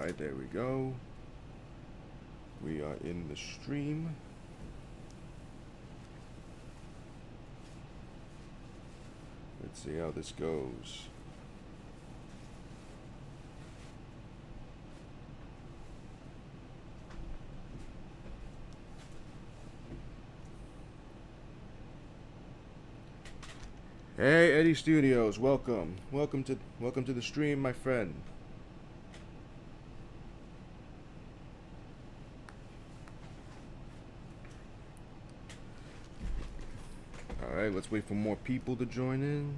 Alright, there we go. We are in the stream. Let's see how this goes. Hey, Eddie Studios, welcome. Welcome to the stream, my friend. Alright, let's wait for more people to join in.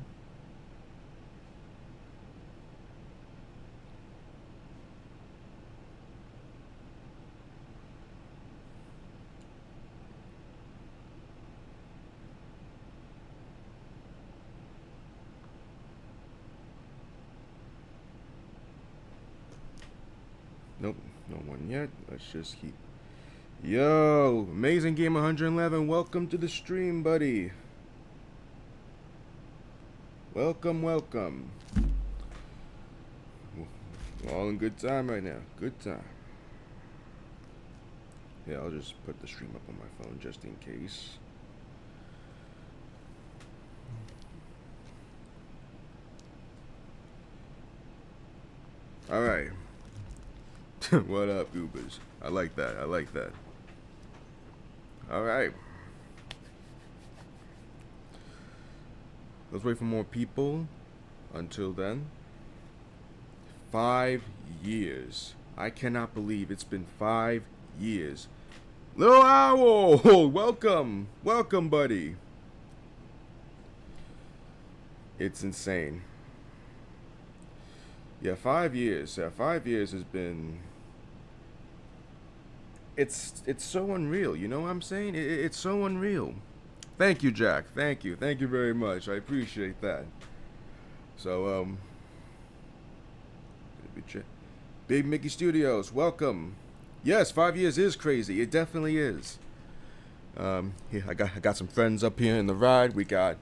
Nope, no one yet. Let's just keep... Yo, Amazing Game 111, welcome to the stream, buddy. Welcome, welcome. We're all in good time right now. Good time. Yeah, I'll just put the stream up on my phone just in case. Alright. What up, Goobers? I like that. I like that. Alright. Let's wait for more people. Until then. 5 years. I cannot believe it's been 5 years. Little Owl! Welcome! Welcome, buddy. It's insane. Yeah, 5 years. 5 years has been... It's so unreal, you know what I'm saying? It's so unreal. Thank you, Jack. Thank you. Thank you very much. I appreciate that. So, Big Mickey Studios, welcome. Yes, 5 years is crazy. It definitely is. Here, I got some friends up here in the ride. We got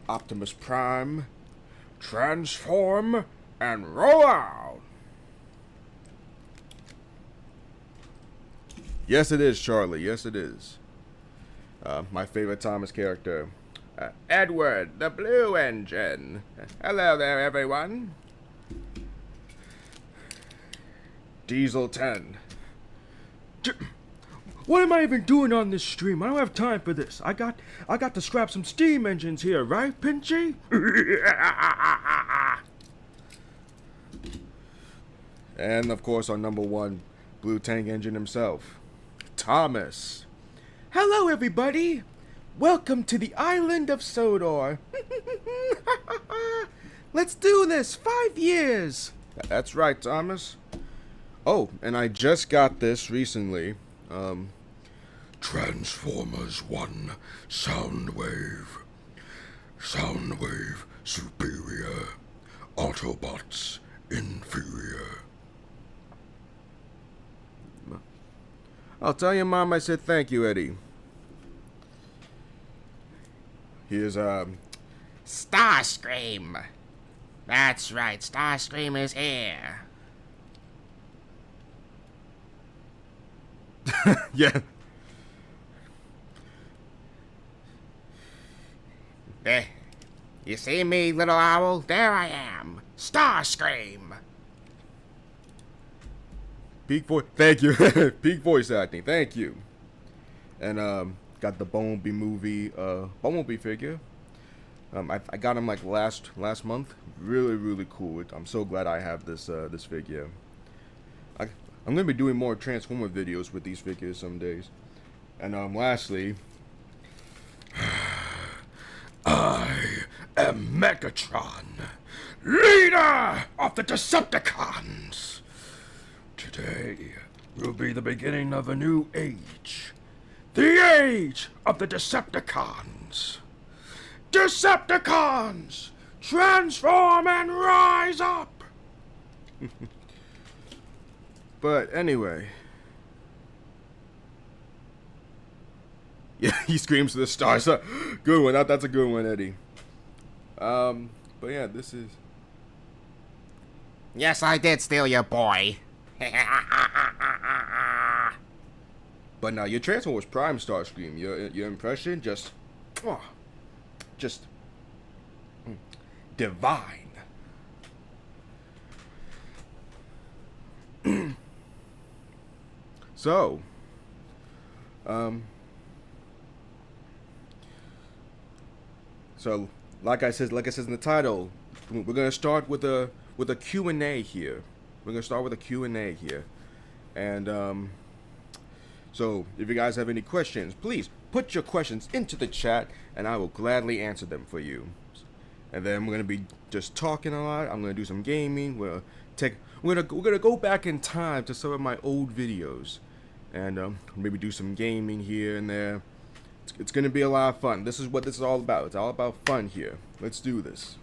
Optimus Prime, Transform, and Roll Out. Yes, it is, Charlie. Yes, it is. My favorite Thomas character, Edward, the Blue Engine. Hello there, everyone. Diesel 10. What am I even doing on this stream? I don't have time for this. I got to scrap some steam engines here, right, Pinchy? And of course, our number one blue tank engine himself, Thomas. Hello, everybody. Welcome to the island of Sodor. Let's do this. 5 years. That's right, Thomas. Oh, and I just got this recently. Transformers 1 Soundwave. Soundwave superior. Autobots inferior. I'll tell your mom I said thank you, Eddie. Here's, Starscream. That's right, Starscream is here. Yeah. You see me, little owl? There I am, Starscream. Peak voice. Thank you. Peak voice acting. Thank you. And got the Bumblebee figure. I got him like last month. Really cool. I'm so glad I have this figure. I'm gonna be doing more Transformer videos with these figures some days. And lastly, I am Megatron, leader of the Decepticons. Today will be the beginning of a new age. The age of the Decepticons. Decepticons! Transform and rise up! But anyway. Yeah, he screams to the stars. Good one. That's a good one, Eddie. But yeah, this is... Yes, I did steal your boy. But now your Transformers Prime Starscream, your impression just, oh, just divine. So, so like I said in the title, we're gonna start with a Q&A here. We're gonna start with a Q&A here, and so if you guys have any questions, please put your questions into the chat, and I will gladly answer them for you. And then we're gonna be just talking a lot. I'm gonna do some gaming. We're gonna go back in time to some of my old videos, and maybe do some gaming here and there. It's gonna be a lot of fun. This is what this is all about. It's all about fun here. Let's do this.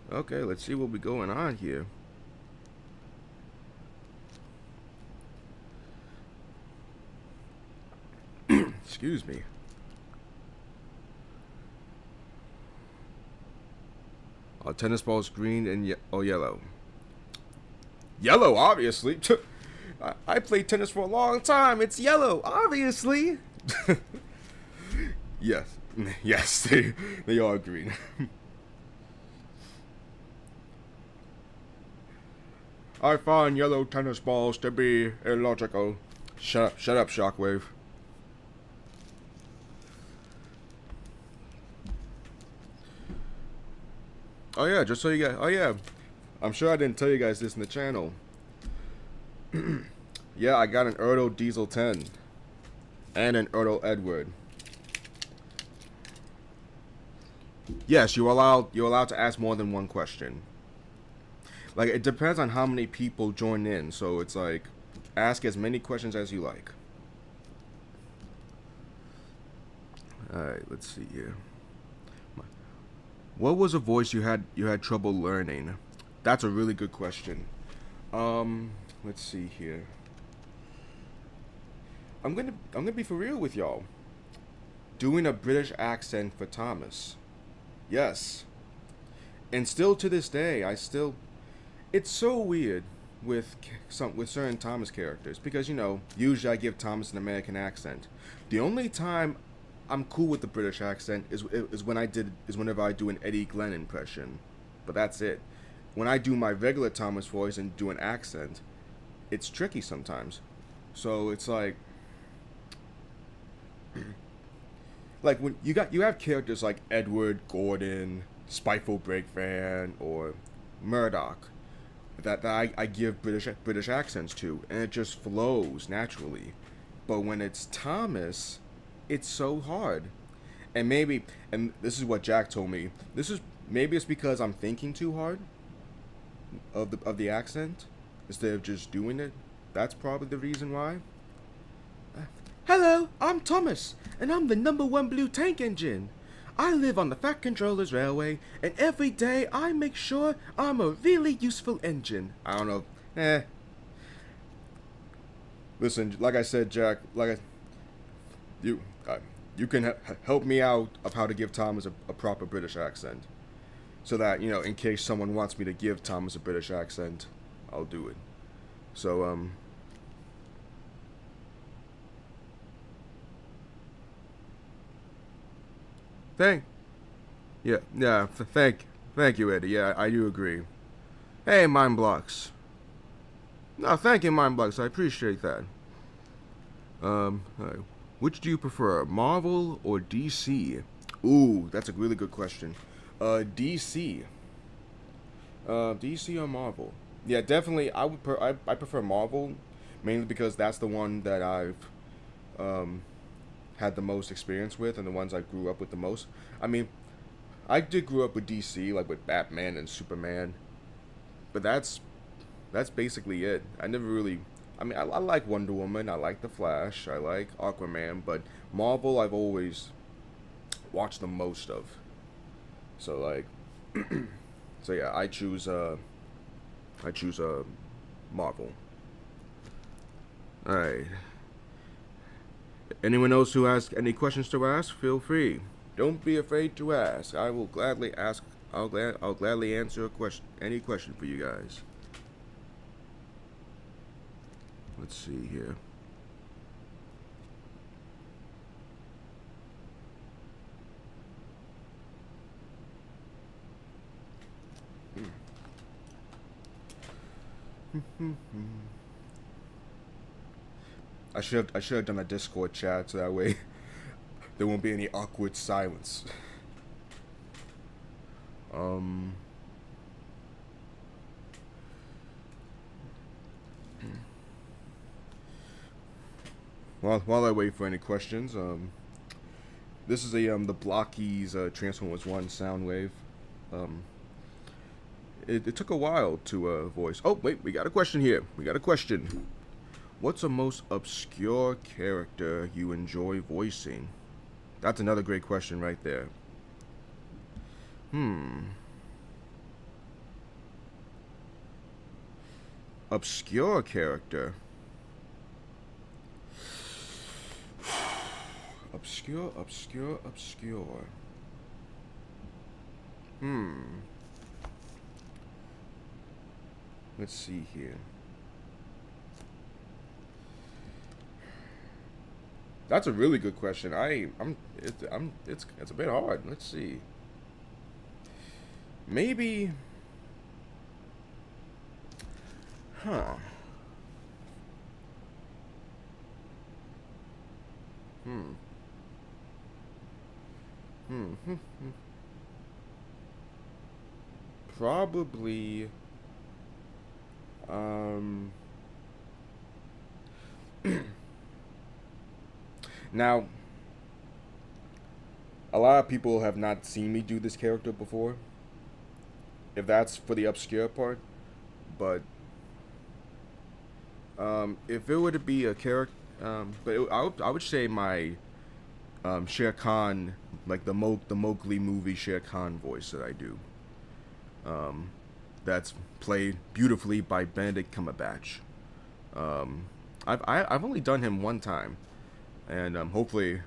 Okay, let's see what we going on here. Excuse me. Tennis balls green and yellow. Yellow, obviously. I played tennis for a long time. It's yellow, obviously. Yes, yes, they are green. I find yellow tennis balls to be illogical. Shut up, Shockwave. Oh yeah, just so you guys. Oh yeah, I'm sure I didn't tell you guys this in the channel. Yeah, I got an Erdo Diesel 10 and an Erdo Edward. Yes, you're allowed to ask more than one question. Like, it depends on how many people join in, so it's like, ask as many questions as you like. Alright, let's see here. What was a voice you had trouble learning? That's a really good question. Let's see here. I'm gonna be for real with y'all. Doing a British accent for Thomas. Yes. And still to this day, it's so weird with certain Thomas characters, because, you know, usually I give Thomas an American accent. The only time I'm cool with the British accent is whenever I do an Eddie Glenn impression, but that's it. When I do my regular Thomas voice and do an accent, it's tricky sometimes. So it's like when you have characters like Edward, Gordon, Spiteful Breakfan, or Murdoch that I give British accents to, and it just flows naturally. But when it's Thomas, it's so hard. And this is what Jack told me. Maybe it's because I'm thinking too hard of the accent instead of just doing it. That's probably the reason why. Hello, I'm Thomas, and I'm the #1 blue tank engine. I live on the Fat Controllers Railway, and every day I make sure I'm a really useful engine. I don't know. Listen, like I said, Jack, you can help me out of how to give Thomas a proper British accent, so that, you know, in case someone wants me to give Thomas a British accent, I'll do it. So thank you, Eddie. Yeah, I do agree. Hey, Mind Blocks. No, thank you, Mind Blocks. I appreciate that. Which do you prefer, Marvel or DC? Ooh, that's a really good question. DC. DC or Marvel? Yeah, definitely. I prefer Marvel, mainly because that's the one that I've had the most experience with, and the ones I grew up with the most. I mean, I did grow up with DC, like with Batman and Superman, but that's basically it. I never really. I mean, I like Wonder Woman, I like The Flash, I like Aquaman, but Marvel I've always watched the most of. So like, so yeah, I choose Marvel. All right. Anyone else who has any questions to ask, feel free. Don't be afraid to ask. I will gladly I'll gladly answer a question, any question for you guys. Let's see here. I should have done a Discord chat so that way there won't be any awkward silence. Um. While I wait for any questions, this is a the Blockies Transformers One Soundwave. Um, it took a while to voice. Oh wait, we got a question here. We got a question. What's the most obscure character you enjoy voicing? That's another great question right there. Obscure character. Obscure. Let's see here. That's a really good question. It's a bit hard. Let's see. Maybe. Huh. Hmm. Probably. Now, a lot of people have not seen me do this character before. If that's for the obscure part, but if it were to be a character, I would say my Shere Khan, like the Mowgli movie Shere Khan voice that I do. That's played beautifully by Benedict Cumberbatch. I've only done him one time, and hopefully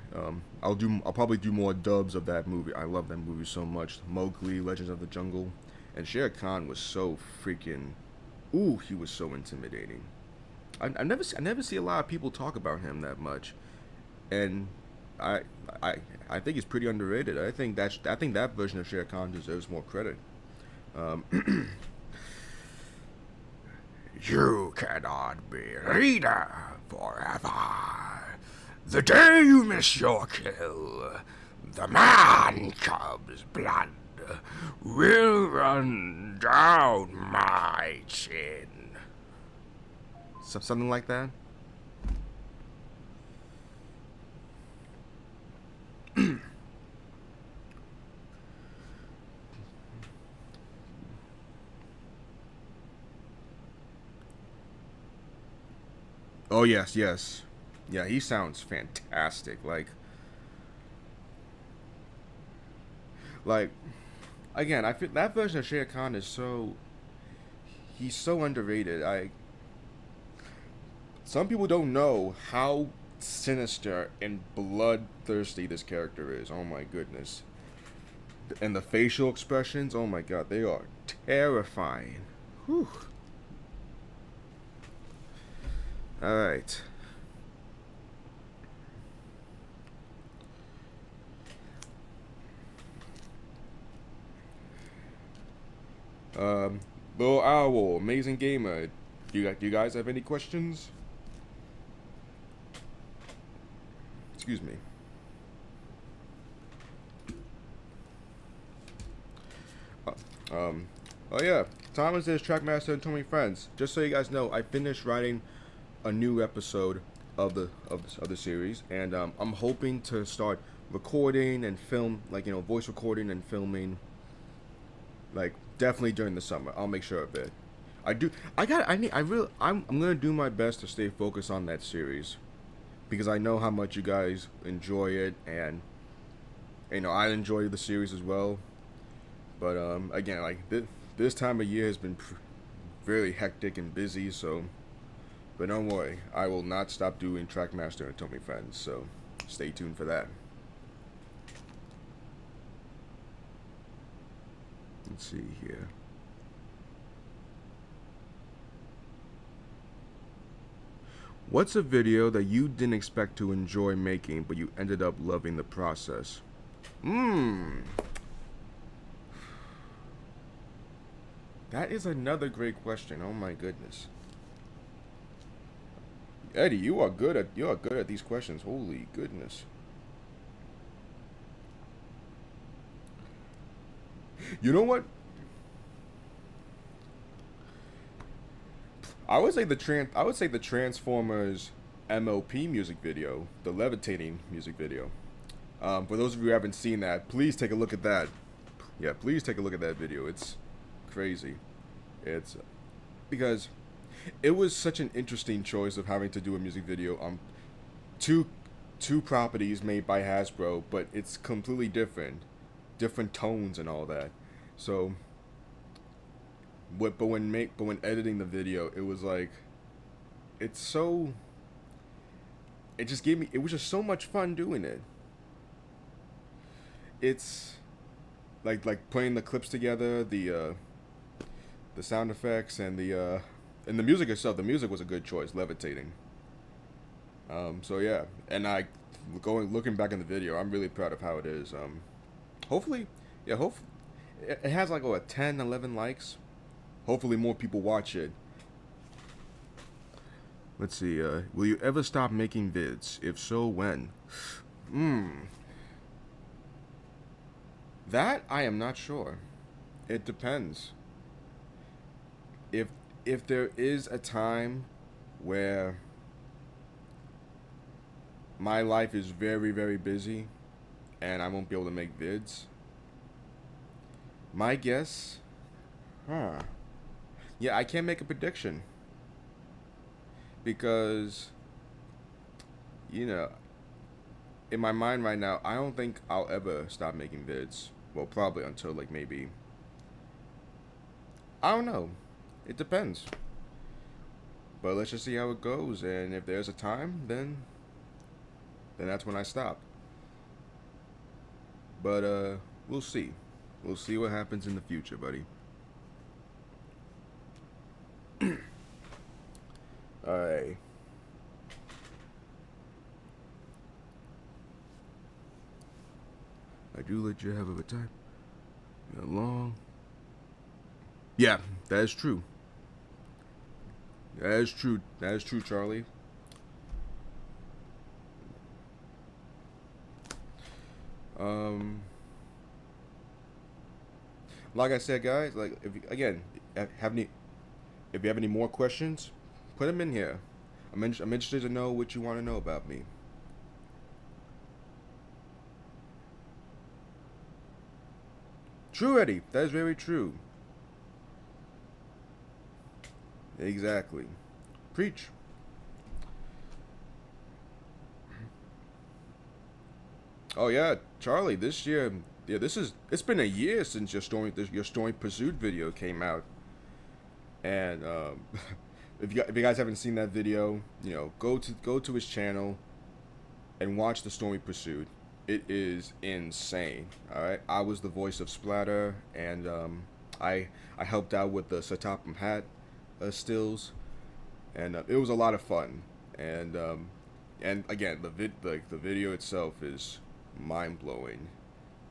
I'll probably do more dubs of that movie. I love that movie so much. Mowgli, Legends of the Jungle, and Shere Khan was so freaking, he was so intimidating. I never see a lot of people talk about him that much, and I think he's pretty underrated. I think that version of Shere Khan deserves more credit. You cannot be leader forever. The day you miss your kill, the man cub's blood will run down my chin. Something like that. Oh yes. Yeah, he sounds fantastic. Like, again, I feel that version of Shere Khan is he's so underrated. Some people don't know how sinister and bloodthirsty this character is. Oh my goodness. And the facial expressions, oh my god, they are terrifying. Whew. Alright. Lil Owl, Amazing Gamer. Do you guys have any questions? Excuse me. Oh yeah, Thomas is Trackmaster and Tommy Friends. Just so you guys know, I finished writing a new episode of the series, and I'm hoping to start recording and film, voice recording and filming, definitely during the summer. I'll make sure of it. I'm gonna do my best to stay focused on that series, because I know how much you guys enjoy it, and I enjoy the series as well. But again, this time of year has been very hectic and busy, so. But don't worry, I will not stop doing Trackmaster and Tommy Friends, so stay tuned for that. Let's see here. What's a video that you didn't expect to enjoy making, but you ended up loving the process? That is another great question. Oh my goodness. Eddie, you are good at these questions. Holy goodness. You know what? I would say the Transformers MLP music video, the levitating music video. For those of you who haven't seen that, please take a look at that. Yeah, please take a look at that video. It's crazy. It's because it was such an interesting choice of having to do a music video on two properties made by Hasbro, but it's completely different tones and all that. So, but when editing the video, it was like, it was just so much fun doing it. It's like putting the clips together, the sound effects and the music itself. The music was a good choice, levitating. So yeah, and looking back in the video, I'm really proud of how it is. Hopefully it has like 10, 11 likes. Hopefully more people watch it. Let's see, will you ever stop making vids? If so, when? That I am not sure. It depends. If there is a time where my life is very, very busy and I won't be able to make vids, my guess, yeah, I can't make a prediction because, you know, in my mind right now, I don't think I'll ever stop making vids. Well, probably until like maybe, I don't know. It depends. But let's just see how it goes, and if there's a time, then that's when I stop. But we'll see. We'll see what happens in the future, buddy. Alright. I do let you have a good time. You're long. Yeah, that is true. That is true. That is true, Charlie. Like I said, guys, like if you have any more questions, put them in here. I'm interested to know what you want to know about me. True, Eddie. That is very true. Exactly. Preach. Oh yeah, Charlie. This year, yeah, it's been a year since your Stormy Pursuit video came out, and if you guys haven't seen that video, you know, go to his channel and watch the Stormy Pursuit. It is insane. All right, I was the voice of Splatter, and I helped out with the Satapum hat stills, and it was a lot of fun. And again, the video itself is mind blowing.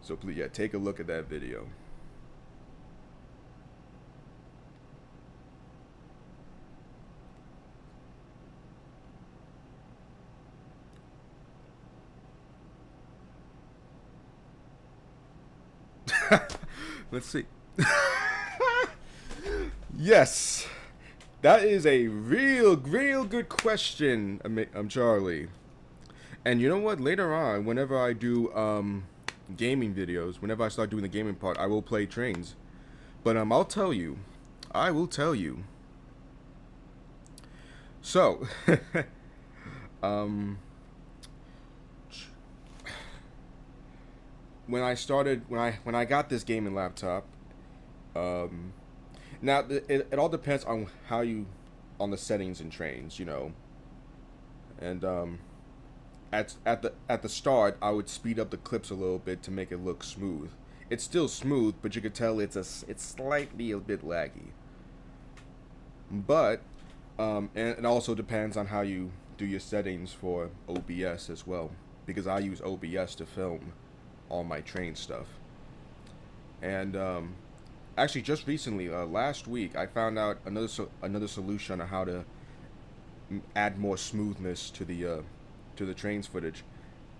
So please, yeah, take a look at that video. Let's see. Yes, that is a real good question, Charlie. And you know what? Later on, whenever I do gaming videos, whenever I start doing the gaming part, I will play trains. But I will tell you. So, when I got this gaming laptop, now it all depends on on the settings in trains, you know. And at the start, I would speed up the clips a little bit to make it look smooth. it's still smooth, but you could tell it's slightly a bit laggy. But and it also depends on how you do your settings for OBS as well, because I use OBS to film all my train stuff. And actually, just recently, last week, I found out another solution on how to add more smoothness to the trains footage,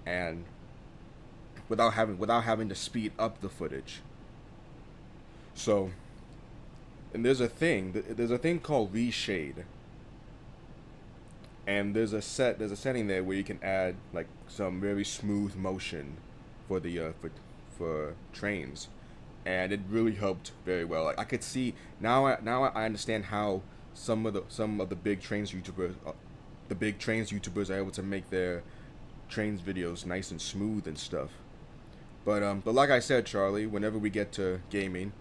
and without having to speed up the footage. So, and there's a thing called reshade, and there's a setting there where you can add like some very smooth motion for the for trains, and it really helped very well. Like I could see now I understand how some of the big trains YouTubers are able to make their trains videos nice and smooth and stuff. But like I said, Charlie, whenever we get to gaming,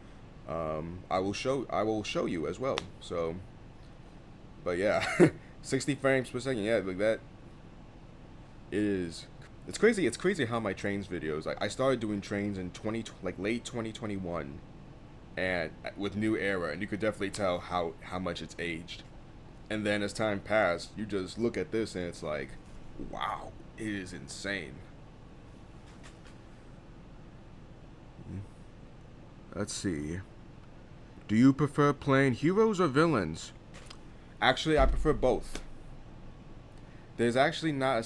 I will show you as well. So, but yeah, 60 frames per second. Yeah, like that. It's crazy. It's crazy how my trains videos. Like I started doing trains in late 2021, and with New Era, and you could definitely tell how much it's aged. And then as time passed, you just look at this and it's like, wow, it is insane. Let's see. Do you prefer playing heroes or villains? Actually, I prefer both. There's actually not a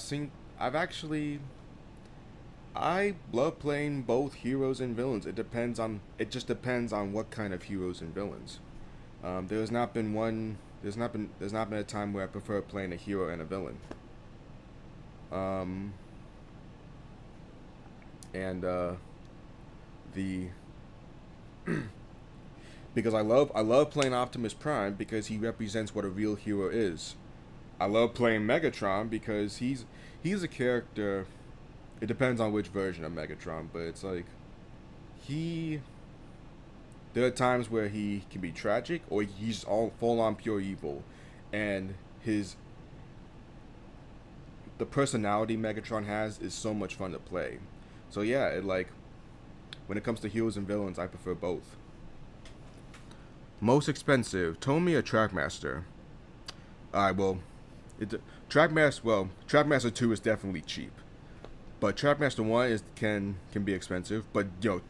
I love playing both heroes and villains. It just depends on what kind of heroes and villains. There's not been a time where I prefer playing a hero and a villain. The because I love playing Optimus Prime because he represents what a real hero is. I love playing Megatron because he's a character. It depends on which version of Megatron, but it's like there are times where he can be tragic or he's all full on pure evil, and the personality Megatron has is so much fun to play. So yeah, when it comes to heroes and villains, I prefer both. Most expensive, Tomy or Trackmaster? Alright, well, Trackmaster 2 is definitely cheap. But Trackmaster 1 can be expensive, but the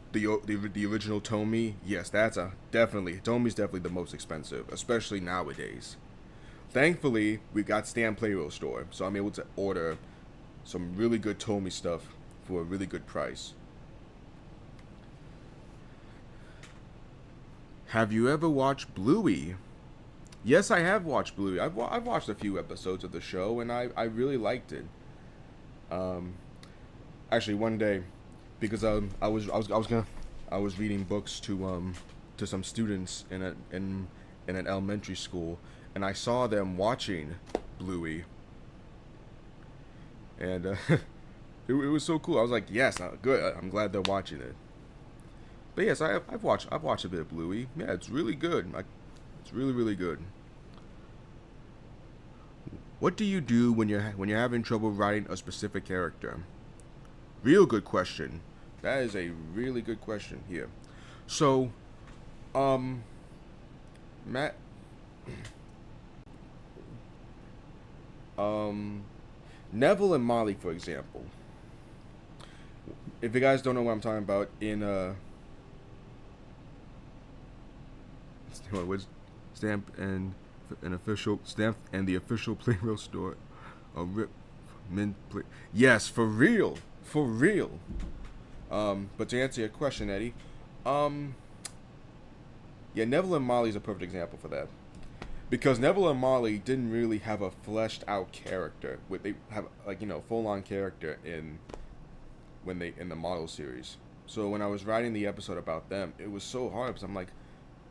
original Tomy, yes, Tomy's definitely the most expensive, especially nowadays. Thankfully, we got Stan Playroll Store, so I'm able to order some really good Tomy stuff for a really good price. Have you ever watched Bluey? Yes, I have watched Bluey. I've watched a few episodes of the show, and I really liked it. Actually, one day, because I was reading books to some students in an elementary school, and I saw them watching Bluey, and it was so cool. I was like, yes, good. I'm glad they're watching it. But yes, I've watched a bit of Bluey. Yeah, it's really good. It's really, really good. What do you do when you're having trouble writing a specific character? Real good question. That is a really good question here. So, Matt, Neville and Molly, for example. If you guys don't know what I'm talking about, Stamp and an official Stamp and the official Playroll store, yes, for real. But to answer your question, Eddie, yeah, Neville and Molly is a perfect example for that, because Neville and Molly didn't really have a fleshed out character. They have full on character in the model series. So when I was writing the episode about them, it was so hard because I'm like,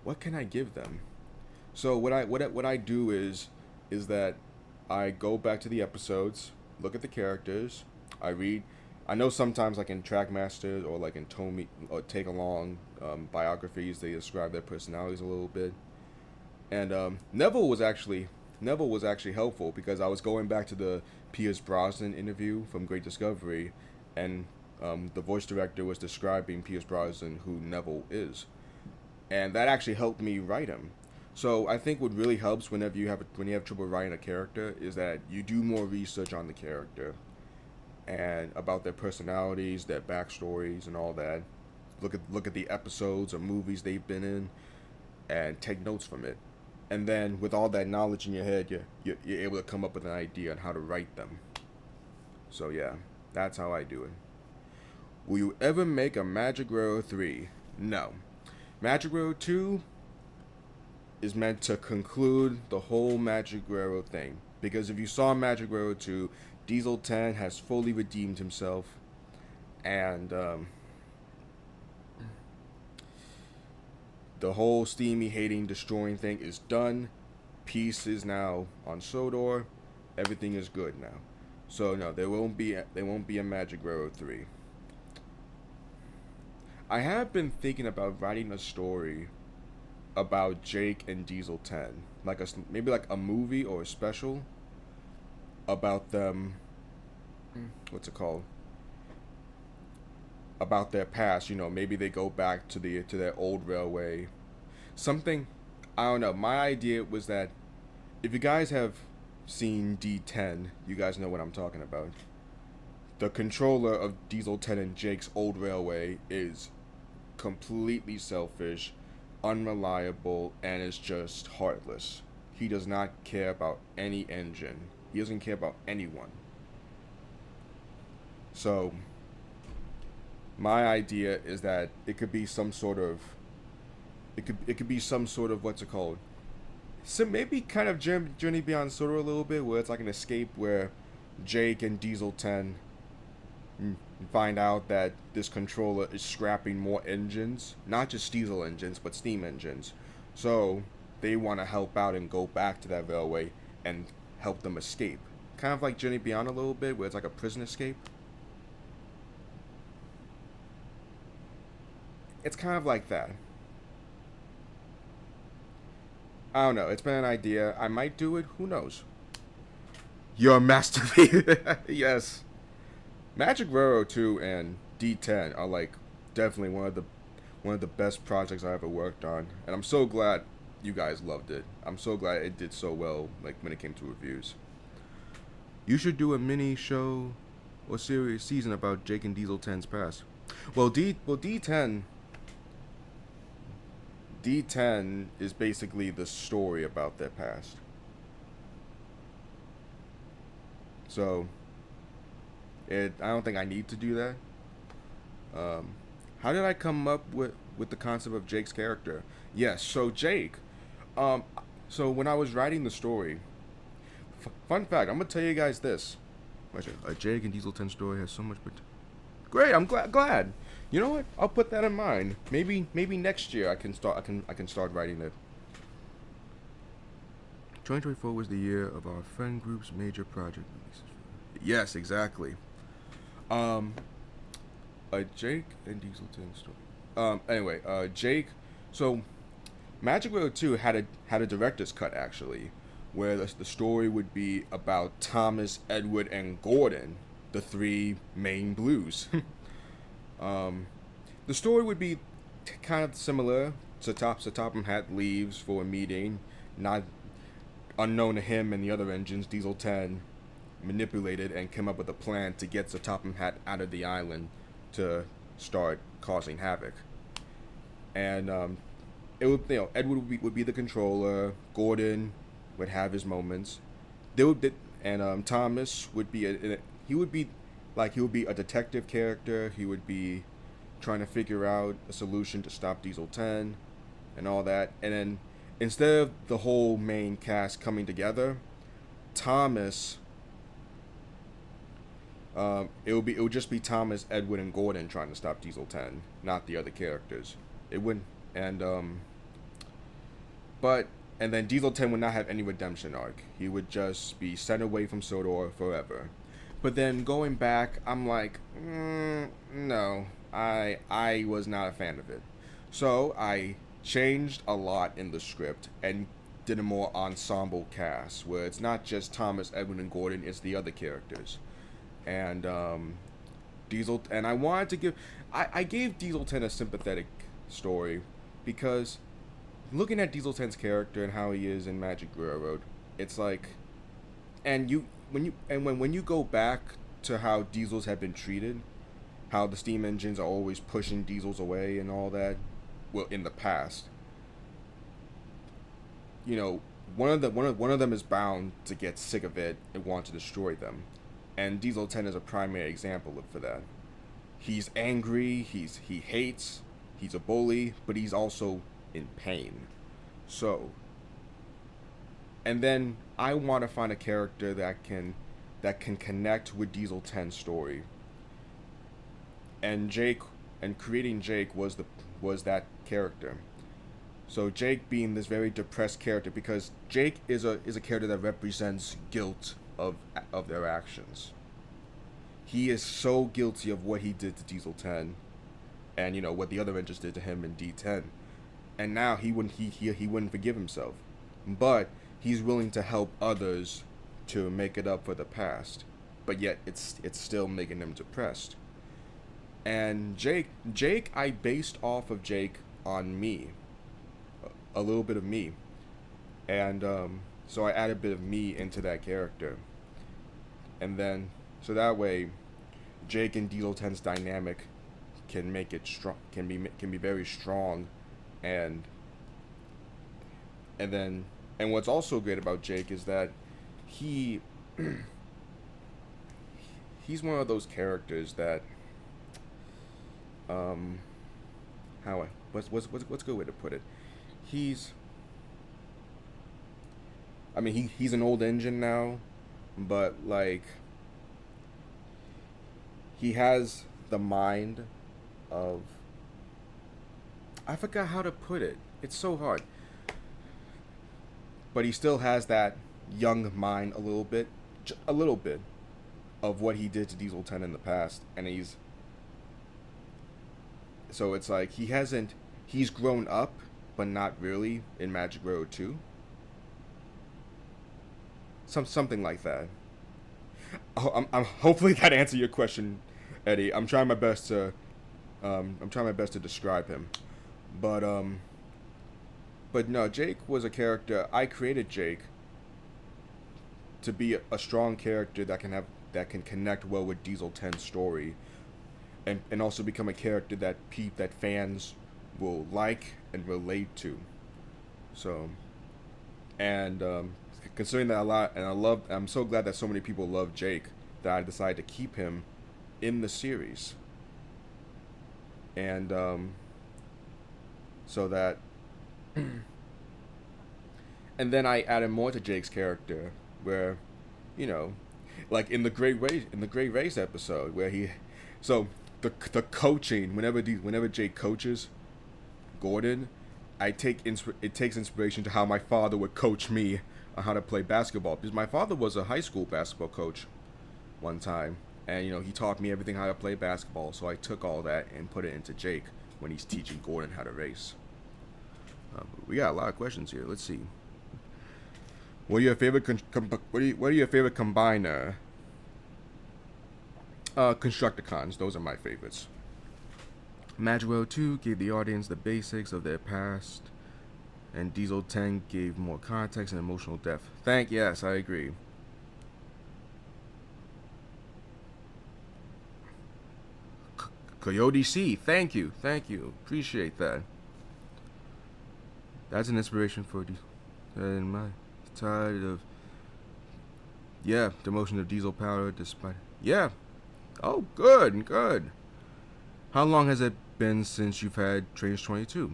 what can I give them? So what I do is that I go back to the episodes, look at the characters, I read. I know sometimes like in Trackmasters or like in Tomy or Take Along biographies, they describe their personalities a little bit. And Neville was actually helpful because I was going back to the Pierce Brosnan interview from Great Discovery, and The voice director was describing Pierce Brosnan, who Neville is, and that actually helped me write him. So I think what really helps when you have trouble writing a character is that you do more research on the character and about their personalities, their backstories, and all that. Look at the episodes or movies they've been in, and take notes from it. And then with all that knowledge in your head, you're able to come up with an idea on how to write them. So yeah, that's how I do it. Will you ever make a Magic Railroad 3? No. Magic Railroad 2 is meant to conclude the whole Magic Railroad thing. Because if you saw Magic Railroad 2, Diesel 10 has fully redeemed himself. And the whole Steamy hating, destroying thing is done. Peace is now on Sodor. Everything is good now. So no, there won't be a Magic Railroad 3. I have been thinking about writing a story about Jake and Diesel 10, maybe like a movie or a special about them. What's it called? About their past. Maybe they go back to their old railway. Something. I don't know. My idea was that if you guys have seen D10, you guys know what I'm talking about. The controller of Diesel 10 and Jake's old railway is completely selfish, unreliable, and is just heartless. He does not care about any engine. He doesn't care about anyone. So my idea is that it could be some sort of what's it called? So maybe kind of Journey Beyond Sodor a little bit, where it's like an escape where Jake and Diesel 10 find out that this controller is scrapping more engines, not just diesel engines, but steam engines. So they want to help out and go back to that railway and help them escape. Kind of like Journey Beyond a little bit, where it's like a prison escape. It's kind of like that. I don't know. It's been an idea. I might do it. Who knows? Your masterpiece. Yes. Magic Railroad 2 and D10 are like definitely one of the best projects I ever worked on, and I'm so glad you guys loved it. I'm so glad it did so well, like when it came to reviews. You should do a mini show or series season about Jake and Diesel 10's past. D10 is basically the story about their past. So I don't think I need to do that. How did I come up with the concept of Jake's character? Yes, so Jake. So when I was writing the story, fun fact, I'm gonna tell you guys this. A Jake and Diesel 10 story has so much great. I'm glad. You know what? I'll put that in mind. Maybe next year I can start writing it. 2024 was the year of our friend group's major project releases. Yes, exactly. A Jake and Diesel 10 story. Anyway, Jake. So, Magic Railroad 2 had a director's cut actually, where the story would be about Thomas, Edward, and Gordon, the three main blues. The story would be kind of similar. Topham Hatt leaves for a meeting, not unknown to him and the other engines. Diesel 10 manipulated and came up with a plan to get Topham Hatt out of the island to start causing havoc. And it would, Edward would be the controller. Gordon would have his moments. Thomas would be he would be a detective character. He would be trying to figure out a solution to stop Diesel 10 and all that. And then instead of the whole main cast coming together, Thomas, it would just be Thomas, Edward, and Gordon trying to stop Diesel 10, not the other characters. It wouldn't, and then Diesel 10 would not have any redemption arc. He would just be sent away from Sodor forever. But then going back, I'm like, no, I was not a fan of it. So I changed a lot in the script and did a more ensemble cast, where it's not just Thomas, Edward, and Gordon, it's the other characters. And Diesel, and I wanted to give, I gave Diesel 10 a sympathetic story because looking at Diesel 10's character and how he is in Magic Railroad, it's like, and you when you go back to how Diesels have been treated, how the steam engines are always pushing Diesels away and all that, well, in the past, you know, one of them is bound to get sick of it and want to destroy them, and Diesel 10 is a primary example for that. He's angry, he hates, he's a bully, but he's also in pain. So, and then I want to find a character that can connect with Diesel 10's story. And creating Jake was that character. So Jake being this very depressed character, because Jake is a character that represents guilt of their actions. He is so guilty of what he did to Diesel 10, and you know what the other Rangers did to him in D10, and now he wouldn't forgive himself, but he's willing to help others to make it up for the past, but yet it's still making him depressed. And Jake, I based off of Jake on me, a little bit of me, and so I added a bit of me into that character, and then so that way, Jake and Diesel 10's dynamic can make it strong, can be very strong, and what's also great about Jake is that he's one of those characters that what's a good way to put it? He's an old engine now, but like he has the mind of, I forgot how to put it. It's so hard. But he still has that young mind a little bit of what he did to Diesel 10 in the past, and so it's like he's grown up, but not really in Magic Road 2. Something like that. Oh, I'm hopefully that answered your question, Eddie. I'm trying my best to describe him, but no, Jake was a character. I created Jake to be a strong character that can connect well with Diesel 10's story, and also become a character that fans will like and relate to. So, and considering that a lot, and I'm so glad that so many people love Jake that I decided to keep him in the series, and so that, and then I added more to Jake's character, where, you know, like in the Great Race episode, where the coaching, whenever Jake coaches Gordon, it takes inspiration to how my father would coach me on how to play basketball, because my father was a high school basketball coach one time, and you know, he taught me everything how to play basketball, so I took all that and put it into Jake when he's teaching Gordon how to race. We got a lot of questions here. Let's see. What are your favorite combiner? Constructicons. Those are my favorites. Magic World 2 gave the audience the basics of their past, and Diesel 10 gave more context and emotional depth. Yes, I agree. Coyote C, thank you, appreciate that. That's an inspiration for Diesel. And my tired of, demotion of Diesel Power despite, oh, good. How long has it been since you've had Trains 22?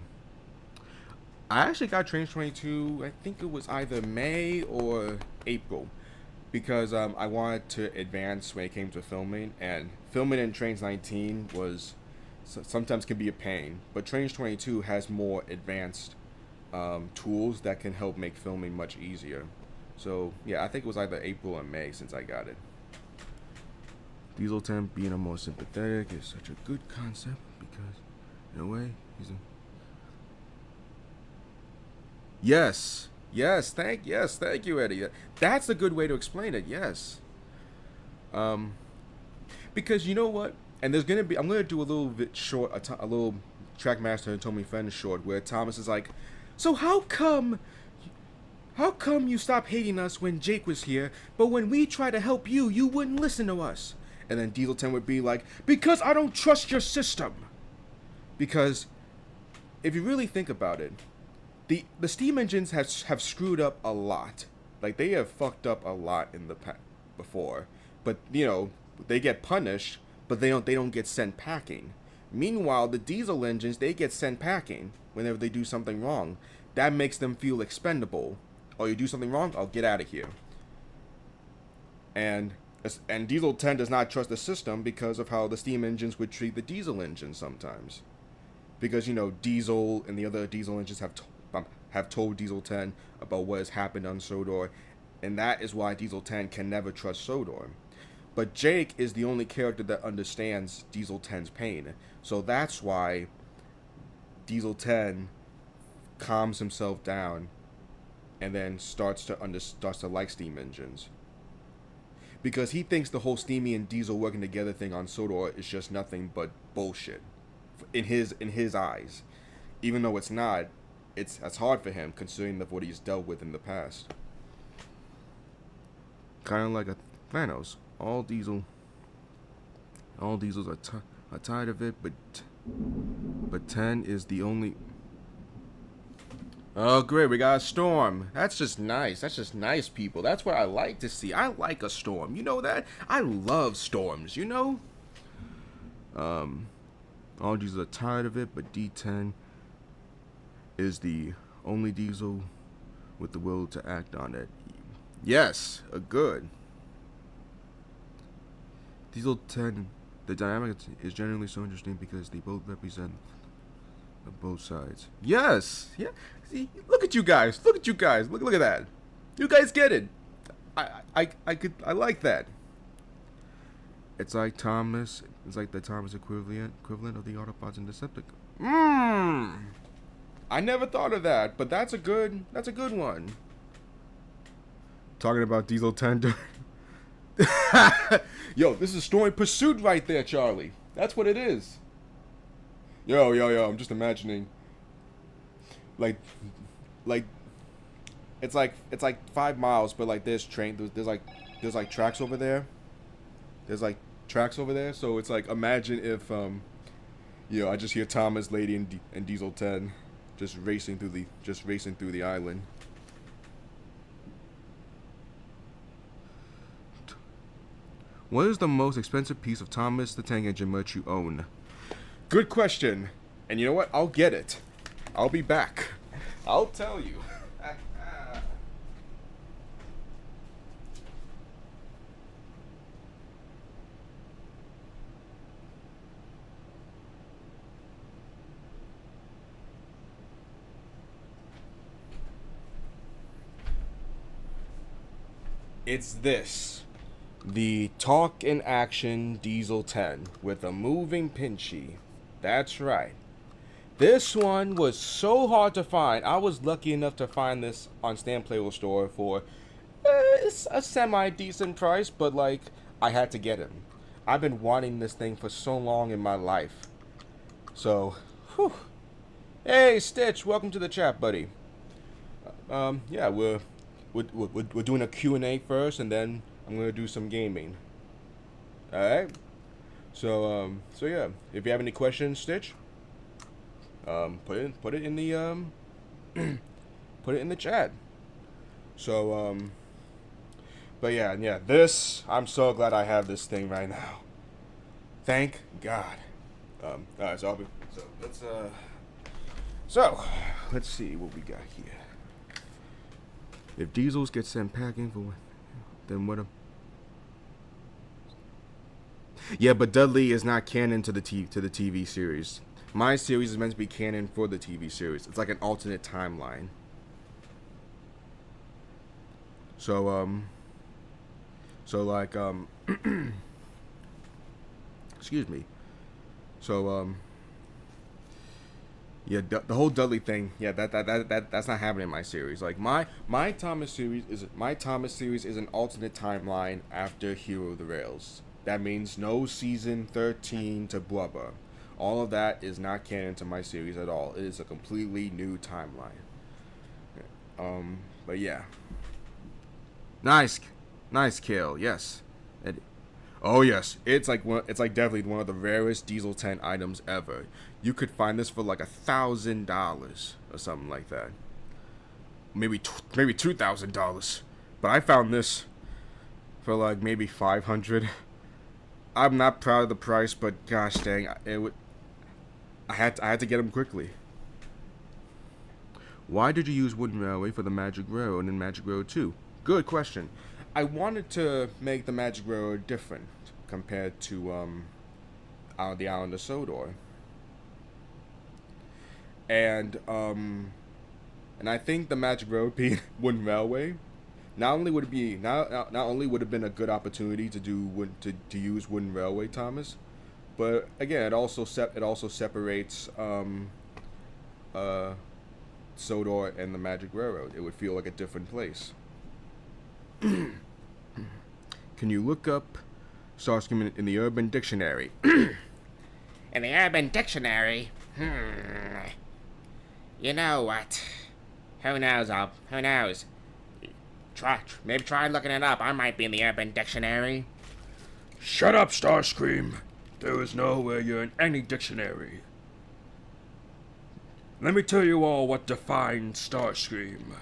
I actually got Trains 22, I think it was either May or April, because I wanted to advance when it came to filming, and filming in Trains 19 was sometimes can be a pain, but Trains 22 has more advanced tools that can help make filming much easier. So yeah, I think it was either April or May since I got it. Diesel 10 being a more sympathetic is such a good concept because, in a way, he's a... Yes, thank you, Eddie. That's a good way to explain it. Yes. Because you know what? And there's gonna be, I'm gonna do a little bit short, a little Trackmaster and Tommy Fenn short where Thomas is like, so how come you stopped hating us when Jake was here, but when we tried to help you, you wouldn't listen to us? And then Diesel 10 would be like, because I don't trust your system. Because if you really think about it, the steam engines have screwed up a lot. Like, they have fucked up a lot in the before. But, you know, they get punished, but they don't get sent packing. Meanwhile, the diesel engines, they get sent packing whenever they do something wrong. That makes them feel expendable. Oh, you do something wrong? I'll get out of here. And Diesel 10 does not trust the system because of how the steam engines would treat the diesel engines sometimes. Because, you know, Diesel and the other diesel engines have told Diesel 10 about what has happened on Sodor, and that is why Diesel 10 can never trust Sodor. But Jake is the only character that understands Diesel 10's pain, so that's why Diesel 10 calms himself down and then starts to like steam engines. Because he thinks the whole Steamy and Diesel working together thing on Sodor is just nothing but bullshit. In his eyes. Even though it's not, that's hard for him considering what he's dealt with in the past. Kind of like a Thanos. All diesels are tired of it, but 10 is the only. Oh, great, we got a storm. That's just nice. That's just nice, people. That's what I like to see. I like a storm. You know that? I love storms, you know? All diesels are tired of it, but D10 is the only diesel with the will to act on it. Yes, good. Diesel 10, the dynamic is generally so interesting because they both represent both sides. Yes, yeah. See, look at you guys. Look at you guys. Look at that. You guys get it. I like that. It's like Thomas. It's like the Thomas equivalent of the Autobots and Decepticons. I never thought of that, but that's a good one. Talking about Diesel 10. Yo, this is Stormy Pursuit right there, Charlie. That's what it is. Yo, I'm just imagining. Like, it's like 5 miles, but like there's like tracks over there. There's like tracks over there, so it's like imagine if I just hear Thomas, Lady, and Diesel 10 just racing through the island. What is the most expensive piece of Thomas the Tank Engine merch you own? Good question. And you know what? I'll get it. I'll be back. I'll tell you. It's this. The Talk in Action Diesel 10 with a moving Pinchy. That's right. This one was so hard to find. I was lucky enough to find this on Stan Playable Store for a semi-decent price, but like, I had to get him. I've been wanting this thing for so long in my life. So, whew. Hey, Stitch, welcome to the chat, buddy. Yeah, we're doing a Q&A first, and then I'm gonna do some gaming. All right. So yeah, if you have any questions, Stitch, put it in the put it in the chat. So but yeah, this, I'm so glad I have this thing right now. Thank God. All right, so let's see what we got here. If Diesels get sent packing for, then what? Yeah, but Dudley is not canon to the TV series. My series is meant to be canon for the TV series. It's like an alternate timeline. So like excuse me. So yeah, the whole Dudley thing. Yeah, that's not happening in my series. Like my Thomas series is an alternate timeline after Hero of the Rails. That means no season 13 to Blubber. All of that is not canon to my series at all. It is a completely new timeline. But yeah. Nice, nice kill. Yes. Oh yes, it's like definitely one of the rarest Diesel 10 items ever. You could find this for like $1,000 or something like that. Maybe $2,000. But I found this for like maybe 500. I'm not proud of the price, but gosh dang, I had to get them quickly. Why did you use Wooden Railway for the Magic Railroad in Magic Railroad 2? Good question. I wanted to make the Magic Railroad different compared to the Island of Sodor. And I think the Magic Railroad being Wooden Railway, not only would it have been a good opportunity to use Wooden Railway, Thomas, but again it also separates Sodor and the Magic Railroad. It would feel like a different place. Can you look up Starscream in the Urban Dictionary? In the Urban Dictionary? You know what? Who knows? Who knows? Maybe try looking it up. I might be in the Urban Dictionary. Shut up, Starscream. There is nowhere you're in any dictionary. Let me tell you all what defines Starscream.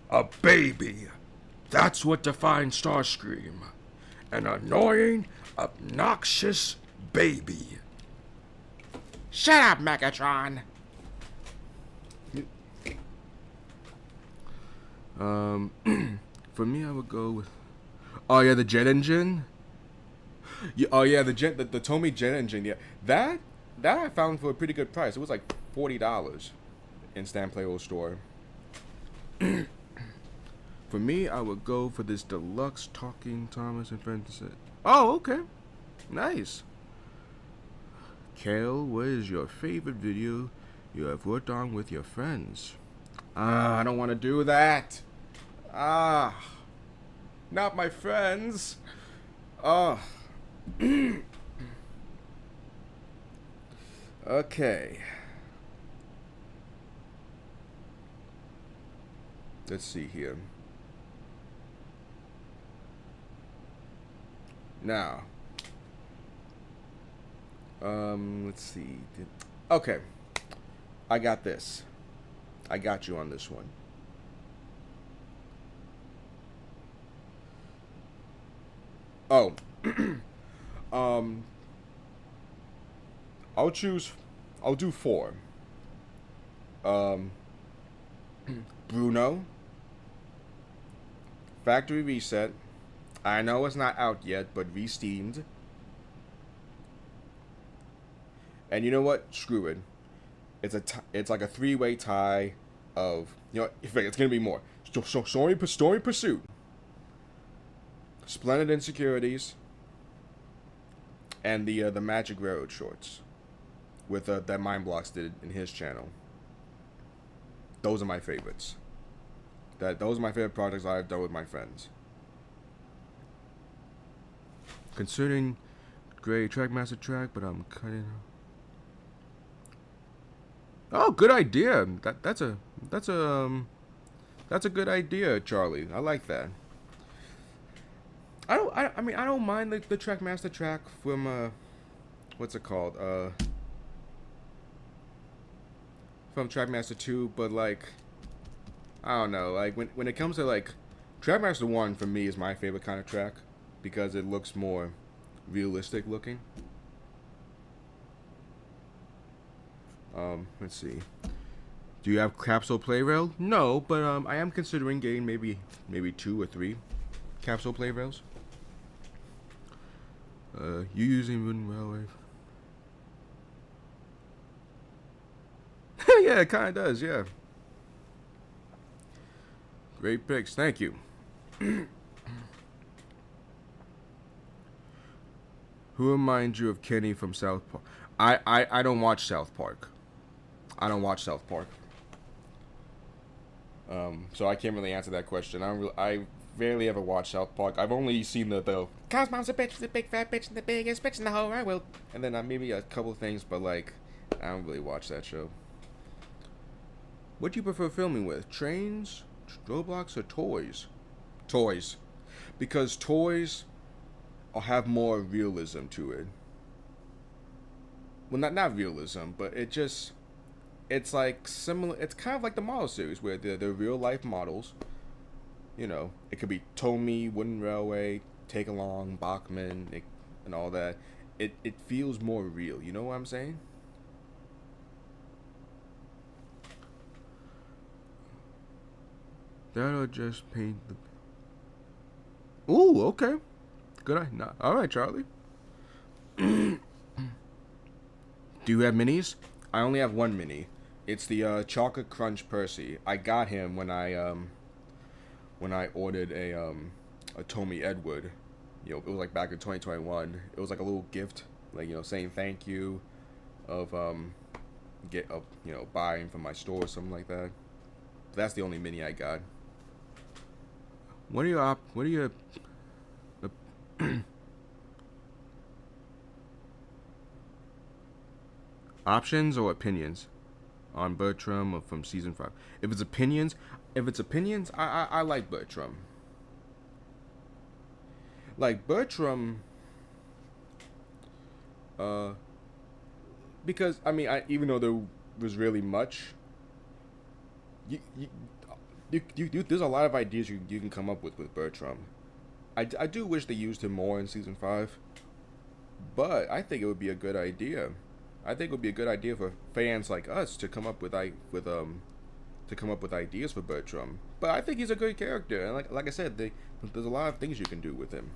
A baby. That's what defines Starscream. An annoying, obnoxious baby. Shut up, Megatron. For me, I would go with. Oh yeah, the jet engine. Yeah, oh yeah, the Tomy jet engine. Yeah, that I found for a pretty good price. It was like $40 in Stan Playable store. For me, I would go for this deluxe Talking Thomas and Friends. Oh, okay, nice. Kale, what is your favorite video you have worked on with your friends? I don't want to do that. Not my friends. Okay. Let's see here. Now. Let's see. Okay. I got this. I got you on this one. Oh. I'll do 4. Bruno. Factory Reset. I know it's not out yet, but re-steamed. And you know what? Screw it. It's like a 3-way tie of, in fact, it's gonna be more. Stormy Pursuit, Splendid Insecurities, and the Magic Railroad shorts with that Mind Blocks did in his channel. Those are my favorites. Those are my favorite projects I've done with my friends. Considering Gray Trackmaster track, but I'm cutting. Oh, good idea. That's a good idea, Charlie. I like that. I don't mind the Trackmaster track from what's it called? From Trackmaster 2, but like I don't know, like when it comes to like Trackmaster 1 for me is my favorite kind of track because it looks more realistic looking. Let's see. Do you have Capsule Play Rail? No, but I am considering getting maybe 2 or 3 Capsule Play Rails. You using Wooden Railway? Yeah, it kind of does, yeah. Great picks, thank you. Who reminds you of Kenny from South Park? I don't watch South Park. I don't watch South Park. So I can't really answer that question. rarely ever watch South Park. I've only seen the Cause mom's a bitch, the big fat bitch, and the biggest bitch in the whole wide world. and then maybe a couple of things, but like I don't really watch that show. What do you prefer filming with? Trains, Roblox, or toys? Toys, because toys will have more realism to it. Well, not realism, but it's like similar. It's kind of like the model series where they're real life models. You know, it could be Tomy, Wooden Railway, Take Along, Bachman, and all that. It feels more real. You know what I'm saying? That'll just paint the. Ooh, okay. Good eye. Nah. All right, Charlie. Do you have minis? I only have one mini. It's the Chocolate Crunch Percy. I got him when I ordered a Tommy Edward. You know, it was like back in 2021. It was like a little gift, like saying thank you, of buying from my store or something like that. That's the only mini I got. What are your options or opinions on Bertram from season 5? If it's opinions, I like Bertram. Like Bertram, because I mean, even though there was really much, there's a lot of ideas you can come up with Bertram. I do wish they used him more in season 5, but I think it would be a good idea. I think it would be a good idea for fans like us to come up with ideas for Bertram. But I think he's a good character, and like I said, there's a lot of things you can do with him.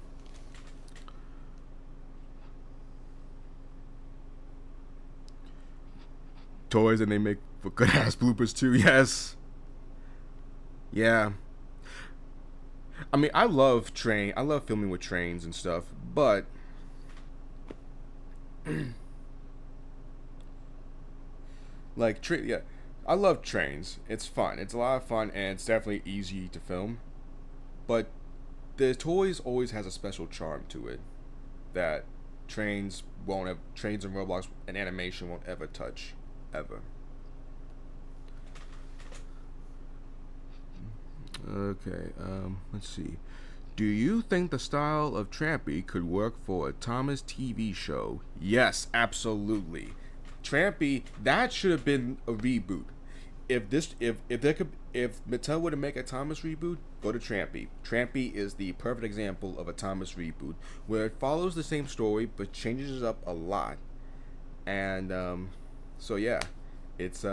Toys, and they make for good ass bloopers too. Yes. Yeah. I mean, I love filming with trains and stuff, but yeah, I love trains. It's fun. It's a lot of fun, and it's definitely easy to film. But the toys always has a special charm to it that trains and Roblox and animation won't ever touch, ever. Okay, let's see. Do you think the style of Trampy could work for a Thomas TV show? Yes, absolutely. Trampy, that should have been a reboot. If Mattel were to make a Thomas reboot, go to Trampy. Trampy is the perfect example of a Thomas reboot, where it follows the same story but changes it up a lot. And so yeah, it's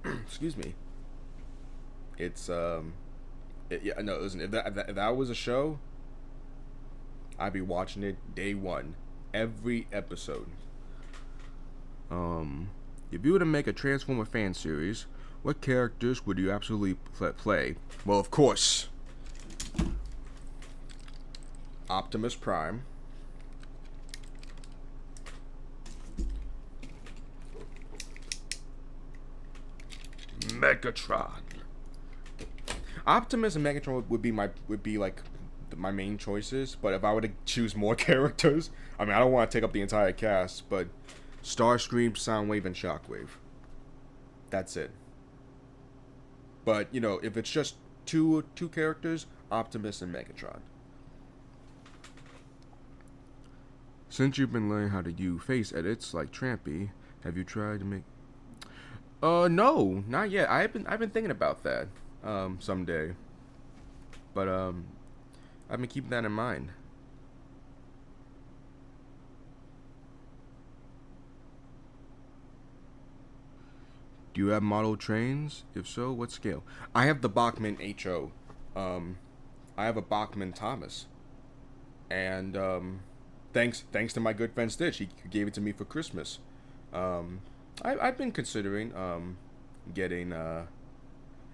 excuse me. It's yeah, no, listen, if that was a show, I'd be watching it day one, every episode. If you were to make a Transformer fan series, what characters would you absolutely play? Well, of course, Optimus Prime, Megatron. Optimus and Megatron would be like my main choices. But if I were to choose more characters, I mean, I don't want to take up the entire cast, but Starscream, Soundwave, and Shockwave. That's it. But if it's just two characters, Optimus and Megatron. Since you've been learning how to do face edits like Trampy, have you tried to make? No, not yet. I've been thinking about that. Someday. But I've been keeping that in mind. Do you have model trains? If so, what scale? I have the Bachmann HO. I have a Bachmann Thomas. And thanks to my good friend Stitch, he gave it to me for Christmas. I've been considering getting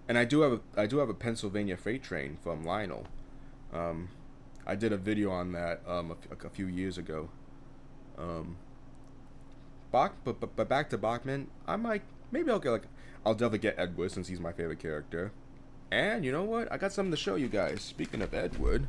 and I do have a Pennsylvania freight train from Lionel. I did a video on that a few years ago. But back to Bachman, maybe I'll definitely get Edward since he's my favorite character. And you know what? I got something to show you guys. Speaking of Edward.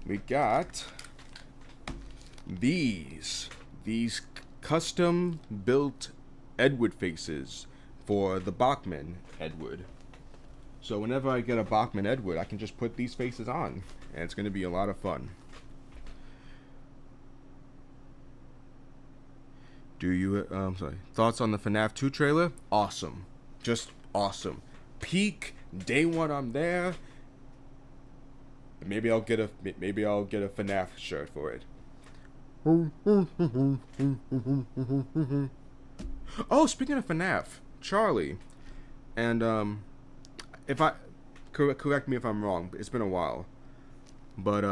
We got these custom built Edward faces for the Bachman Edward. So whenever I get a Bachman Edward, I can just put these faces on, and it's going to be a lot of fun. Do you sorry, thoughts on the FNAF 2 trailer? Awesome. Just awesome. Peak day one I'm there. Maybe I'll get a FNAF shirt for it. Oh, speaking of FNAF, Charlie, and if I correct me if I'm wrong, it's been a while, but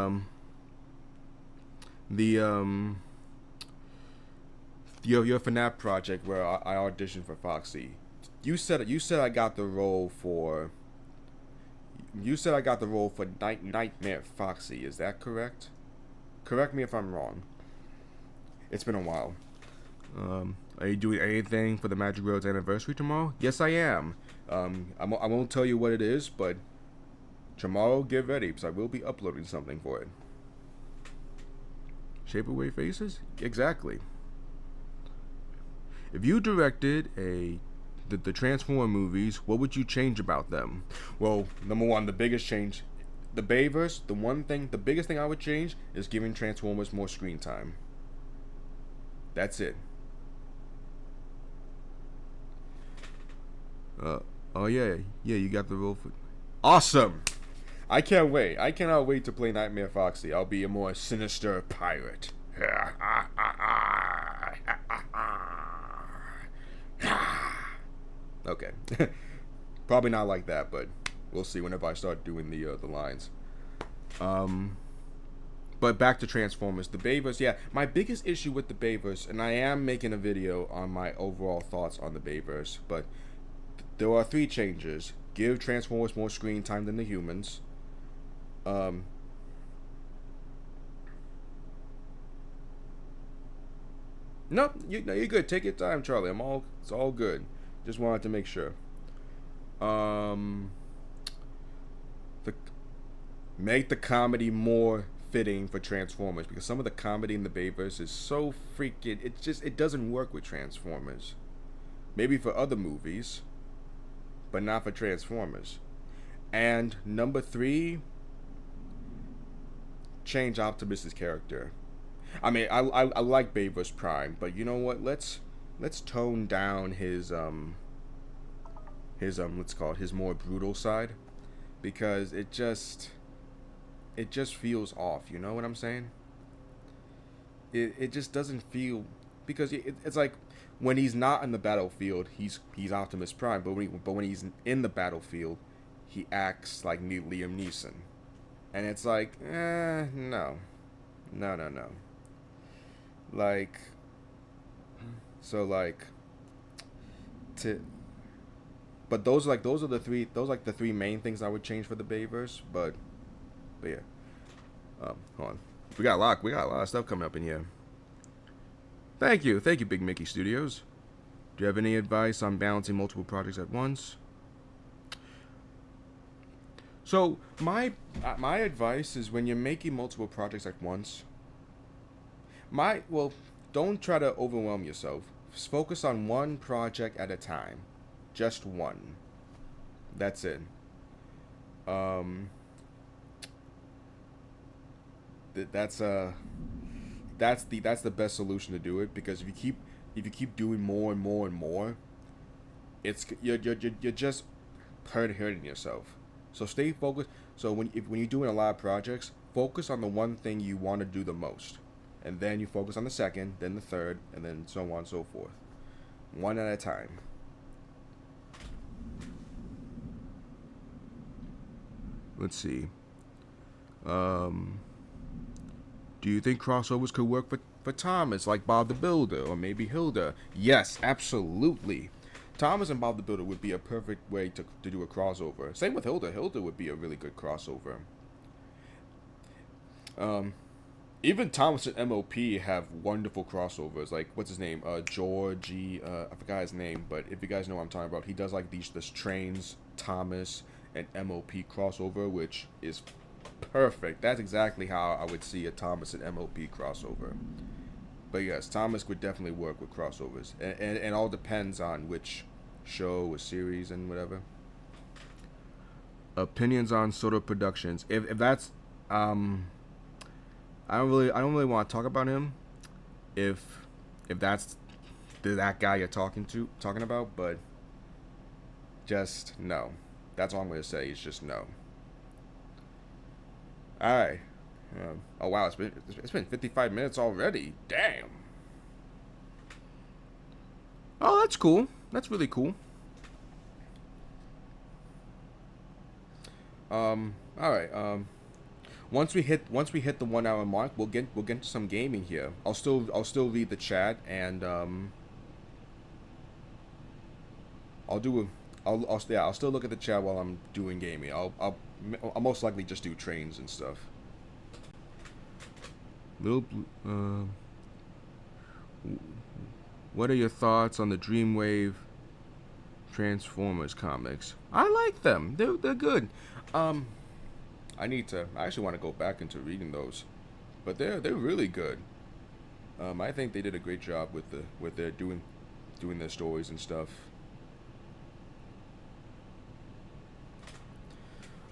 your FNAF project where I auditioned for Foxy, you said I got the role for. You said I got the role for Nightmare Foxy. Is that correct? Correct me if I'm wrong. It's been a while. Are you doing anything for the Magic World's anniversary tomorrow? Yes, I am. I won't tell you what it is, but tomorrow get ready because I will be uploading something for it. Shape Away Faces? Exactly. If you directed the Transformer movies, what would you change about them? Well, number one, the biggest change, the Bayverse, the biggest thing I would change is giving Transformers more screen time. That's it. Oh yeah, you got the role for. Awesome! I can't wait. I cannot wait to play Nightmare Foxy. I'll be a more sinister pirate. Okay. Probably not like that, but we'll see whenever I start doing the lines. But back to Transformers, the Bayverse. Yeah, my biggest issue with the Bayverse, and I am making a video on my overall thoughts on the Bayverse, but there are 3 changes. Give Transformers more screen time than the humans. No, you're good. Take your time, Charlie. It's all good. Just wanted to make sure. Make the comedy more fitting for Transformers, because some of the comedy in the Bayverse is so freaking. It doesn't work with Transformers. Maybe for other movies, but not for Transformers. And number 3, change Optimus's character. I mean, I like Bayverse Prime, but you know what? Let's tone down his let's call it his more brutal side, because it just feels off. You know what I'm saying? It just doesn't feel, because it's like when he's not in the battlefield, he's Optimus Prime, but when he's in the battlefield, he acts like Liam Neeson, and it's like, no. Like, so like, but those are the 3 main things I would change for the Bayverse. But yeah, hold on, we got a lot of stuff coming up in here. Thank you, Big Mickey Studios. Do you have any advice on balancing multiple projects at once? So my advice is, when you're making multiple projects at once, don't try to overwhelm yourself. Just focus on one project at a time. Just one. That's it. That's the best solution to do it, because if you keep doing more and more and more, you're just hurting yourself. So stay focused. So when you're doing a lot of projects, focus on the one thing you want to do the most, and then you focus on the second, then the third, and then so on and so forth. One at a time. Let's see. Do you think crossovers could work for for Thomas, like Bob the Builder, or maybe Hilda. Yes, absolutely. Thomas and Bob the Builder would be a perfect way to do a crossover. Same with Hilda. Hilda would be a really good crossover. Even Thomas and MOP have wonderful crossovers. Like, what's his name? Georgie. I forgot his name, but if you guys know what I'm talking about, he does like this Trains, Thomas, and MOP crossover, which is perfect. That's exactly how I would see a Thomas and MOP crossover. But yes, Thomas would definitely work with crossovers, and it all depends on which show or series and whatever. Opinions on Soto Productions. If that's I don't really want to talk about him. If that's that guy you're talking about, but just no. That's all I'm gonna say. Is just no. All right. Oh wow, it's been 55 minutes already. Damn. Oh, that's cool. That's really cool. All right. Once we hit the 1 hour mark, we'll get into some gaming here. I'll still read the chat, and I'll still look at the chat while I'm doing gaming. I'll most likely just do trains and stuff. What are your thoughts on the Dreamwave Transformers comics? I like them. They're good. I actually want to go back into reading those, but they're really good. I think they did a great job with their doing their stories and stuff.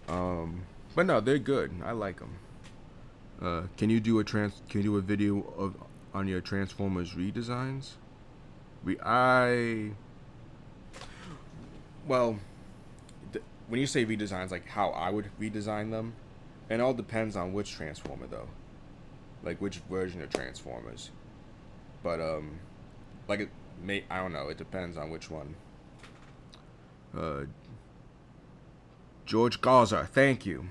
But no, they're good. I like them. Can you do a video on your Transformers redesigns? When you say redesigns, like how I would redesign them, it all depends on which Transformer though, like which version of Transformers. But I don't know. It depends on which one. George Gaza, thank you.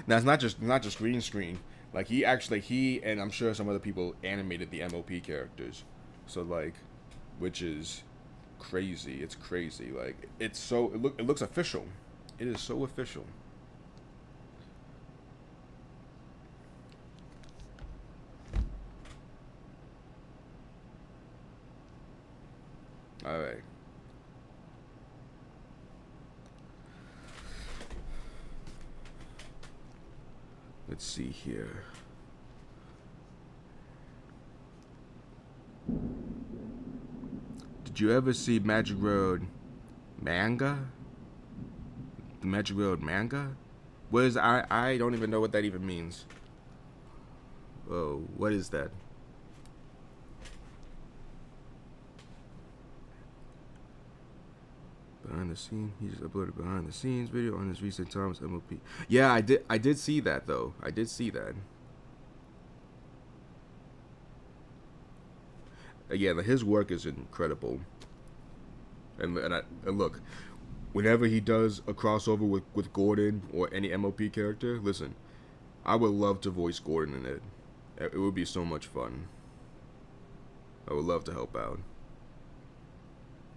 Now it's not just green screen. Like he and I'm sure some other people animated the MOP characters, so like, which is crazy. It's crazy. Like it looks official. It is so official. All right. Let's see here. Did you ever see Magic Road manga? The Magic Road manga? What is I don't even know what that even means. Oh, what is that? Behind the scene, he just uploaded behind the scenes video on his recent Thomas MOP. Yeah, I did see that though. I did see that. Yeah, his work is incredible. And look, whenever he does a crossover with Gordon or any MOP character, listen, I would love to voice Gordon in it. It would be so much fun. I would love to help out.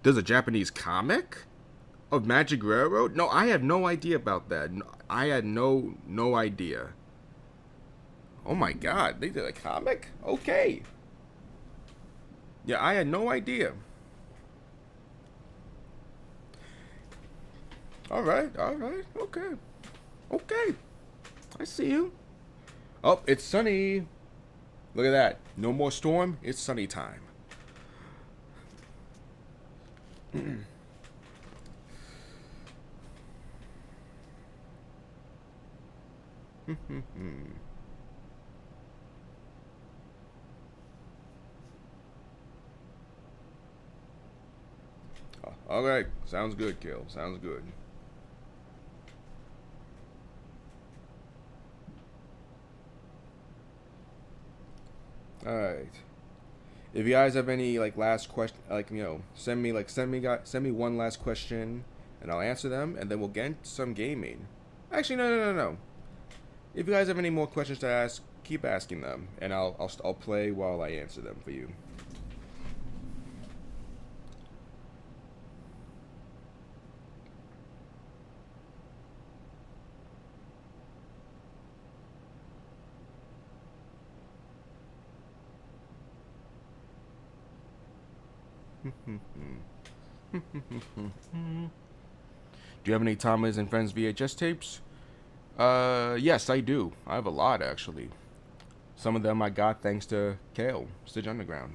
There's a Japanese comic of Magic Railroad? No, I had no idea about that. I had no idea. Oh my god, they did a comic? Okay. Yeah, I had no idea. Alright, okay. I see you. Oh, it's sunny. Look at that. No more storm, it's sunny time. Alright, sounds good, Kill. Sounds good. Alright. If you guys have any like last question, like send me one last question, and I'll answer them, and then we'll get into some gaming. Actually, no. if you guys have any more questions to ask, keep asking them, and I'll play while I answer them for you. Do you have any Thomas and Friends VHS tapes? Yes, I do. I have a lot, actually. Some of them I got thanks to Kale, Stitch Underground.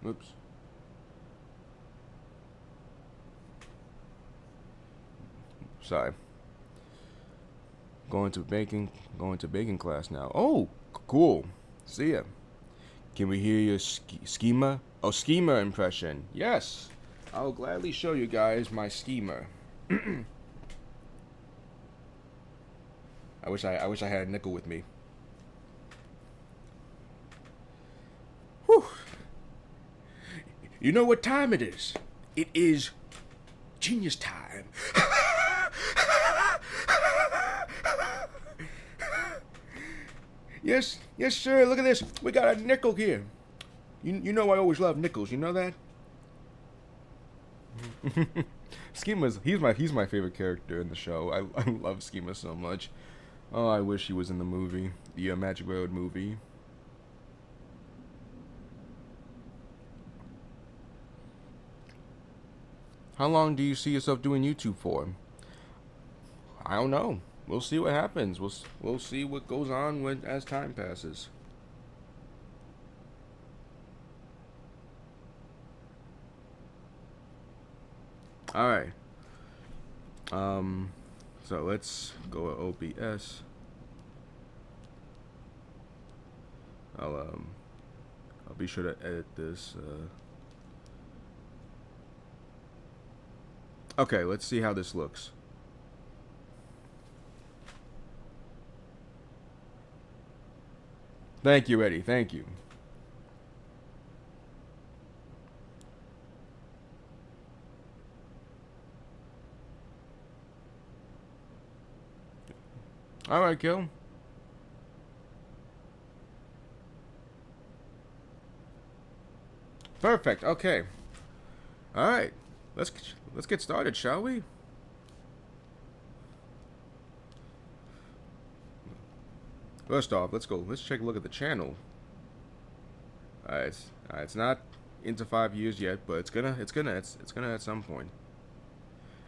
Oops. Sorry. Going to baking class now. Oh, cool. See ya. Can we hear your schema? Oh, schema impression. Yes. I'll gladly show you guys my schema. I wish I had a nickel with me. Whew. You know what time it is? It is genius time. Yes, sir. Look at this. We got a nickel here. You know I always love nickels. You know that? Schema's he's my favorite character in the show. I love Schema so much. Oh, I wish he was in the movie, the Magic Road movie. How long do you see yourself doing YouTube for? I don't know. We'll see what happens. We'll see what goes on as time passes. All right. So let's go with OBS. I'll be sure to edit this. Okay, let's see how this looks. Thank you, Eddie. Thank you. All right, Kill. Perfect. Okay. All right. Let's get started, shall we? First off, let's go. Let's take a look at the channel. It's not into 5 years yet, but it's gonna at some point.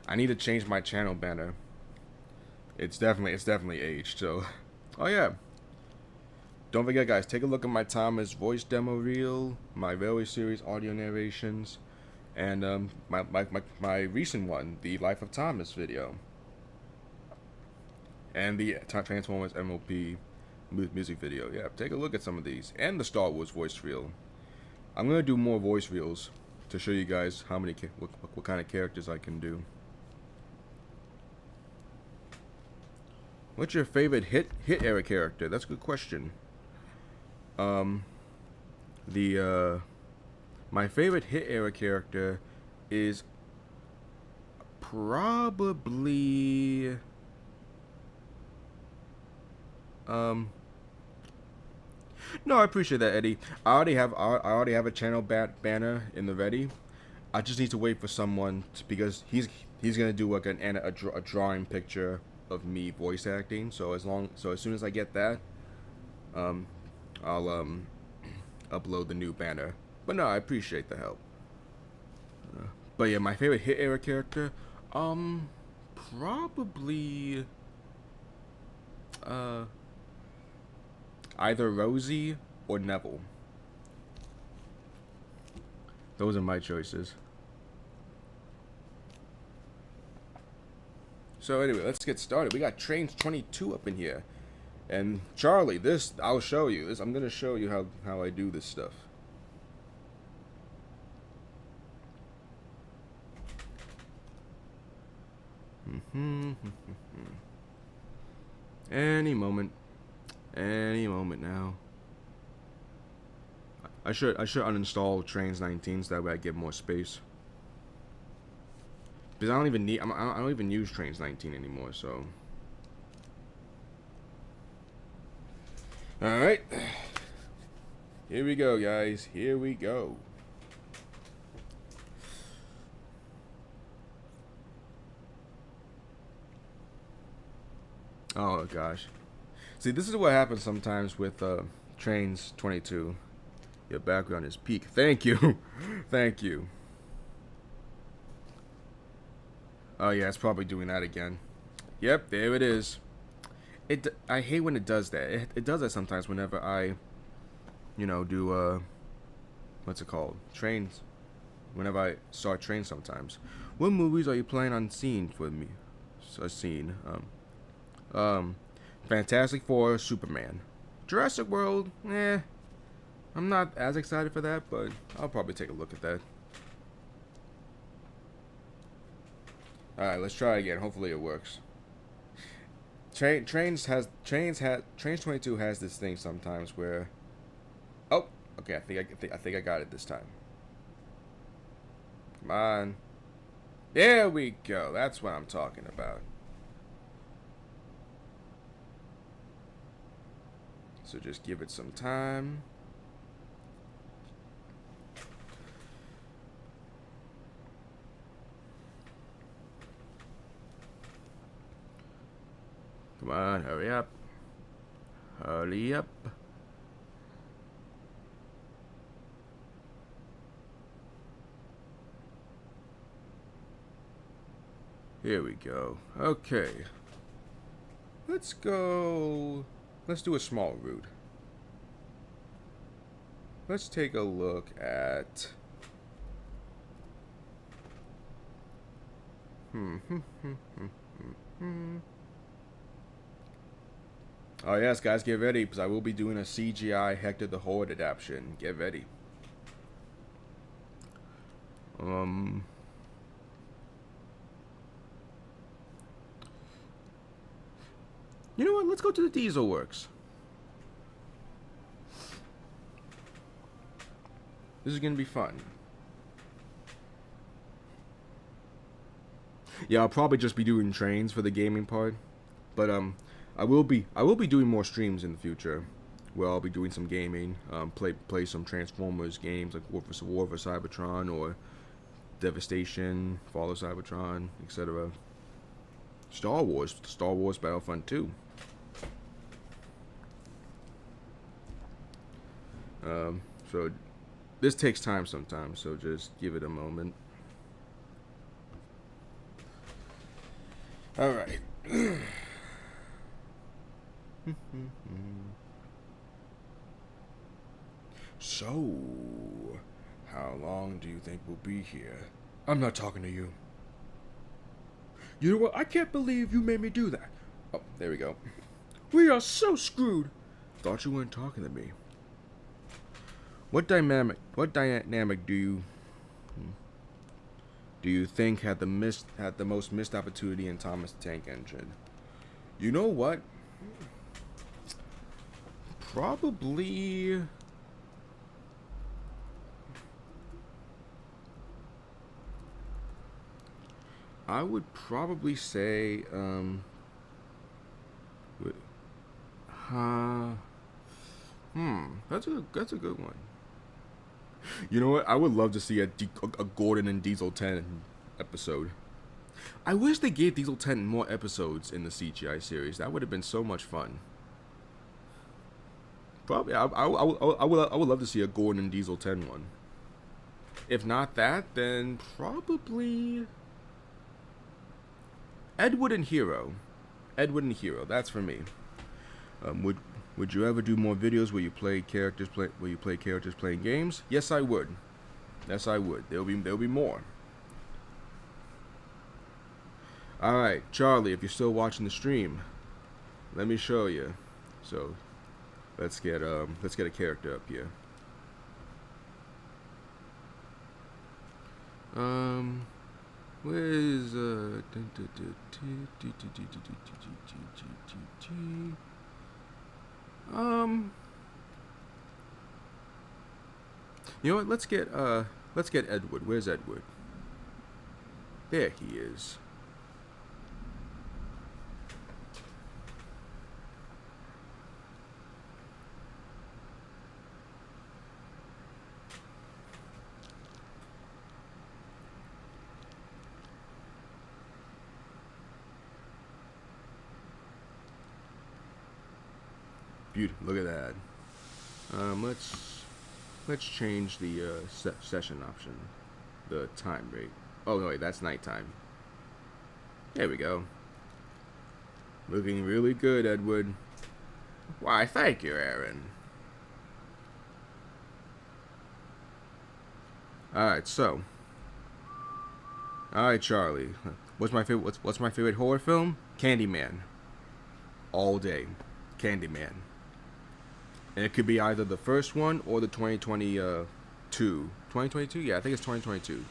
I need to change my channel banner. It's definitely aged. So, oh yeah. Don't forget, guys. Take a look at my Thomas voice demo reel, my Railway series audio narrations, and my recent one, the Life of Thomas video, and the Transformers MOP music video. Yeah, take a look at some of these, and the Star Wars voice reel. I'm gonna do more voice reels to show you guys how many what kind of characters I can do. What's your favorite hit era character? That's a good question. My favorite hit era character is probably no, I appreciate that, Eddie. I already have a channel banner in the ready. I just need to wait for someone because he's gonna do like a drawing picture of me voice acting. So as soon as I get that, I'll upload the new banner. But no, I appreciate the help. But yeah, my favorite hit era character, probably either Rosie or Neville. Those are my choices. So anyway, let's get started. We got Trains 22 up in here. And Charlie, I'll show you. I'm going to show you how I do this stuff. Any moment now. I should uninstall Trains 19 so that way I get more space. Because I don't even need I don't even use Trains 19 anymore. So. All right. Here we go, guys. Here we go. Oh gosh. See, this is what happens sometimes with Trains 22. Your background is peak. Thank you. Thank you. Oh yeah, it's probably doing that again. Yep, there it is. I hate when it does that. It does that sometimes whenever I, do what's it called? Trains. Whenever I start trains sometimes. What movies are you planning on seeing for me? A scene. Fantastic Four, Superman. Jurassic World, I'm not as excited for that, but I'll probably take a look at that. Alright, let's try again. Hopefully it works. Trains 22 has this thing sometimes where, oh, okay, I think I got it this time. Come on. There we go. That's what I'm talking about. So just give it some time. Come on, hurry up. Hurry up. Here we go. Okay. Let's go. Let's do a small route. Let's take a look at. Oh yes, guys, get ready because I will be doing a CGI Hector the Horde adaptation. Get ready. You know what? Let's go to the Diesel Works. This is gonna be fun. Yeah, I'll probably just be doing trains for the gaming part, but I will be doing more streams in the future, where I'll be doing some gaming, play some Transformers games like War for Cybertron or Devastation, Fall of Cybertron, etc. Star Wars Battlefront 2. So this takes time sometimes, so just give it a moment. All right. So, how long do you think we'll be here? I'm not talking to you. You know what? I can't believe you made me do that. Oh, there we go. We are so screwed. Thought you weren't talking to me. What dynamic do you think had the most missed opportunity in Thomas the Tank Engine? You know what? Probably. I would probably say, that's a good one. You know what? I would love to see a Gordon and Diesel 10 episode. I wish they gave Diesel 10 more episodes in the CGI series. That would have been so much fun. Probably, I would love to see a Gordon and Diesel 10 one. If not that, then probably Edward and Hero. Edward and Hero. That's for me. Would you ever do more videos where you play characters playing games? Yes, I would. Yes, I would. There'll be more. All right, Charlie, if you're still watching the stream, let me show you. So, let's get a character up here. Where's You know what? Let's get Edward. Where's Edward? There he is. Beautiful. Look at that. Let's change the session option, the time rate. Oh no, wait, that's nighttime. There we go. Looking really good, Edward. Why, thank you, Aaron. All right, so. All right, Charlie. What's my favorite horror film? Candyman. All day, Candyman. And it could be either the first one or the 2022. 2022? Yeah, I think it's 2022.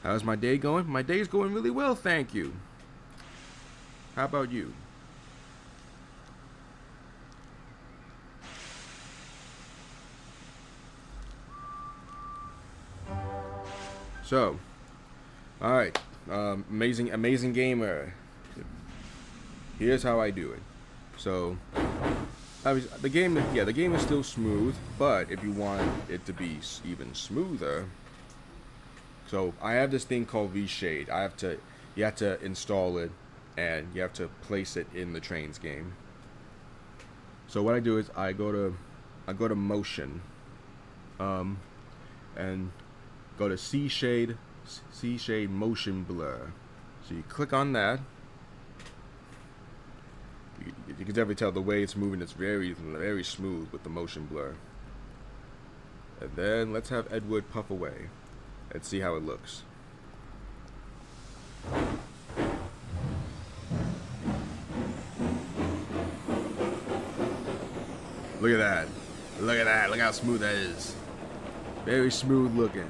How's my day going? My day is going really well, thank you. How about you? So, alright. Amazing gamer. Here's how I do it. So, the game is still smooth, but if you want it to be even smoother, so I have this thing called V-Shade. You have to install it, and you have to place it in the Trains game. So what I do is I go to Motion, and go to C-Shade Motion Blur. So you click on that. You can definitely tell the way it's moving. It's very smooth with the motion blur. And then let's have Edward puff away and see how it looks. Look at that. Look at that. Look how smooth that is. Very smooth looking.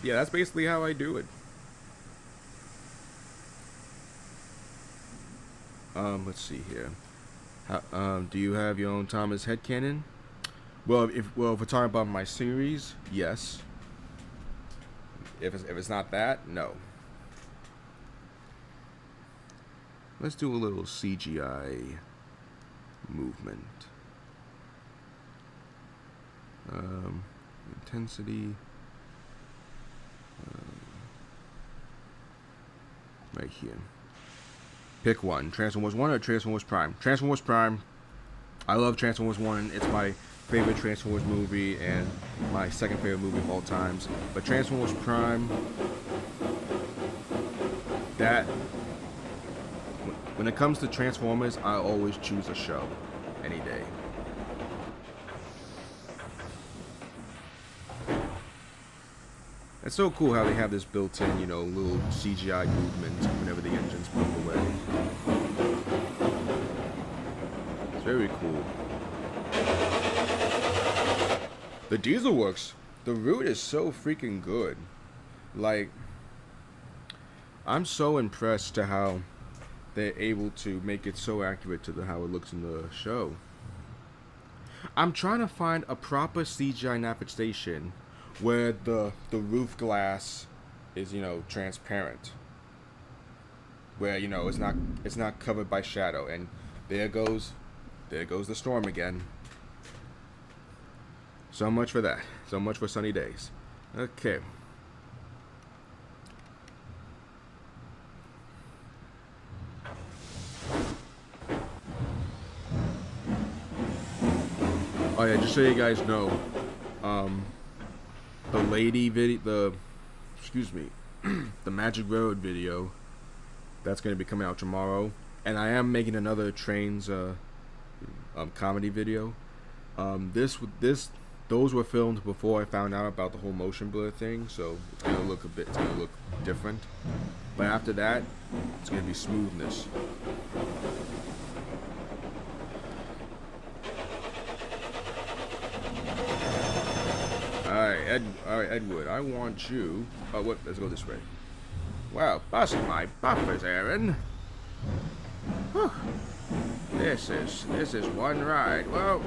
That's basically how I do it. Let's see here. Do you have your own Thomas headcanon? Well, if we're talking about my series, yes. If it's not that, no. Let's do a little CGI movement. Intensity. Right here. Pick one. Transformers 1 or Transformers Prime? Transformers Prime. I love Transformers 1. It's my favorite Transformers movie and my second favorite movie of all times. But Transformers Prime, that, when it comes to Transformers, I always choose a show any day. It's so cool how they have this built-in, little CGI movement whenever the engines pump away. It's very cool. The Diesel works. The route is so freaking good. Like, I'm so impressed to how they're able to make it so accurate to how it looks in the show. I'm trying to find a proper CGI manifestation where the roof glass is transparent, where it's not covered by shadow, and there goes the storm again. So much for that. So much for sunny days. Okay. Oh yeah, just so you guys know, the lady video, the Magic Road video, that's going to be coming out tomorrow, and I am making another Trains comedy video. Those were filmed before I found out about the whole motion blur thing, so it's gonna look different. But after that, it's gonna be smoothness. Alright, Edward, I want you. Oh, what? Let's go this way. Wow, busting my buffers, Aaron. Whew. This is one ride. Well,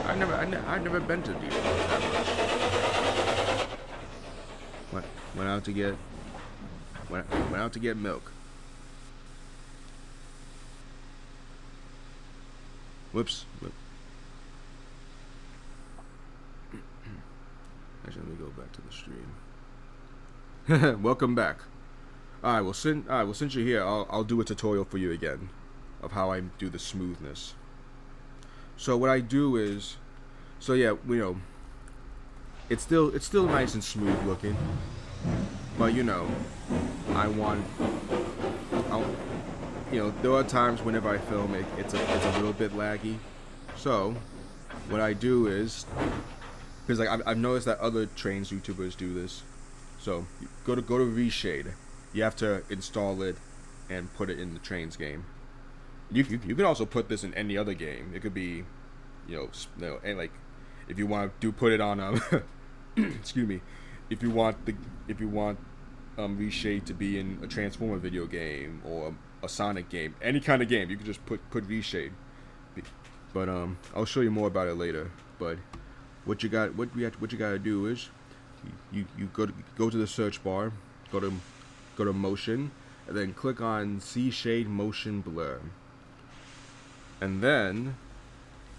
I've never been to Deep Falls that much. Went out to get milk. Whoops. Actually, let me go back to the stream. Welcome back. Alright, well since you're here, I'll do a tutorial for you again of how I do the smoothness. So what I do is, so yeah, you know, it's still nice and smooth looking, but you know, you know, there are times whenever I film it, it's a little bit laggy. So what I do is, because like I've noticed that other trains YouTubers do this. So you go to Reshade. You have to install it and put it in the trains game. You can also put this in any other game. It could be, you know, and like if you want to put it on excuse me, if you want Reshade to be in a Transformer video game or a Sonic game, any kind of game, you can just put Reshade. But I'll show you more about it later. But what you gotta do is you go to the search bar, go to motion, and then click on C-Shade Motion Blur. And then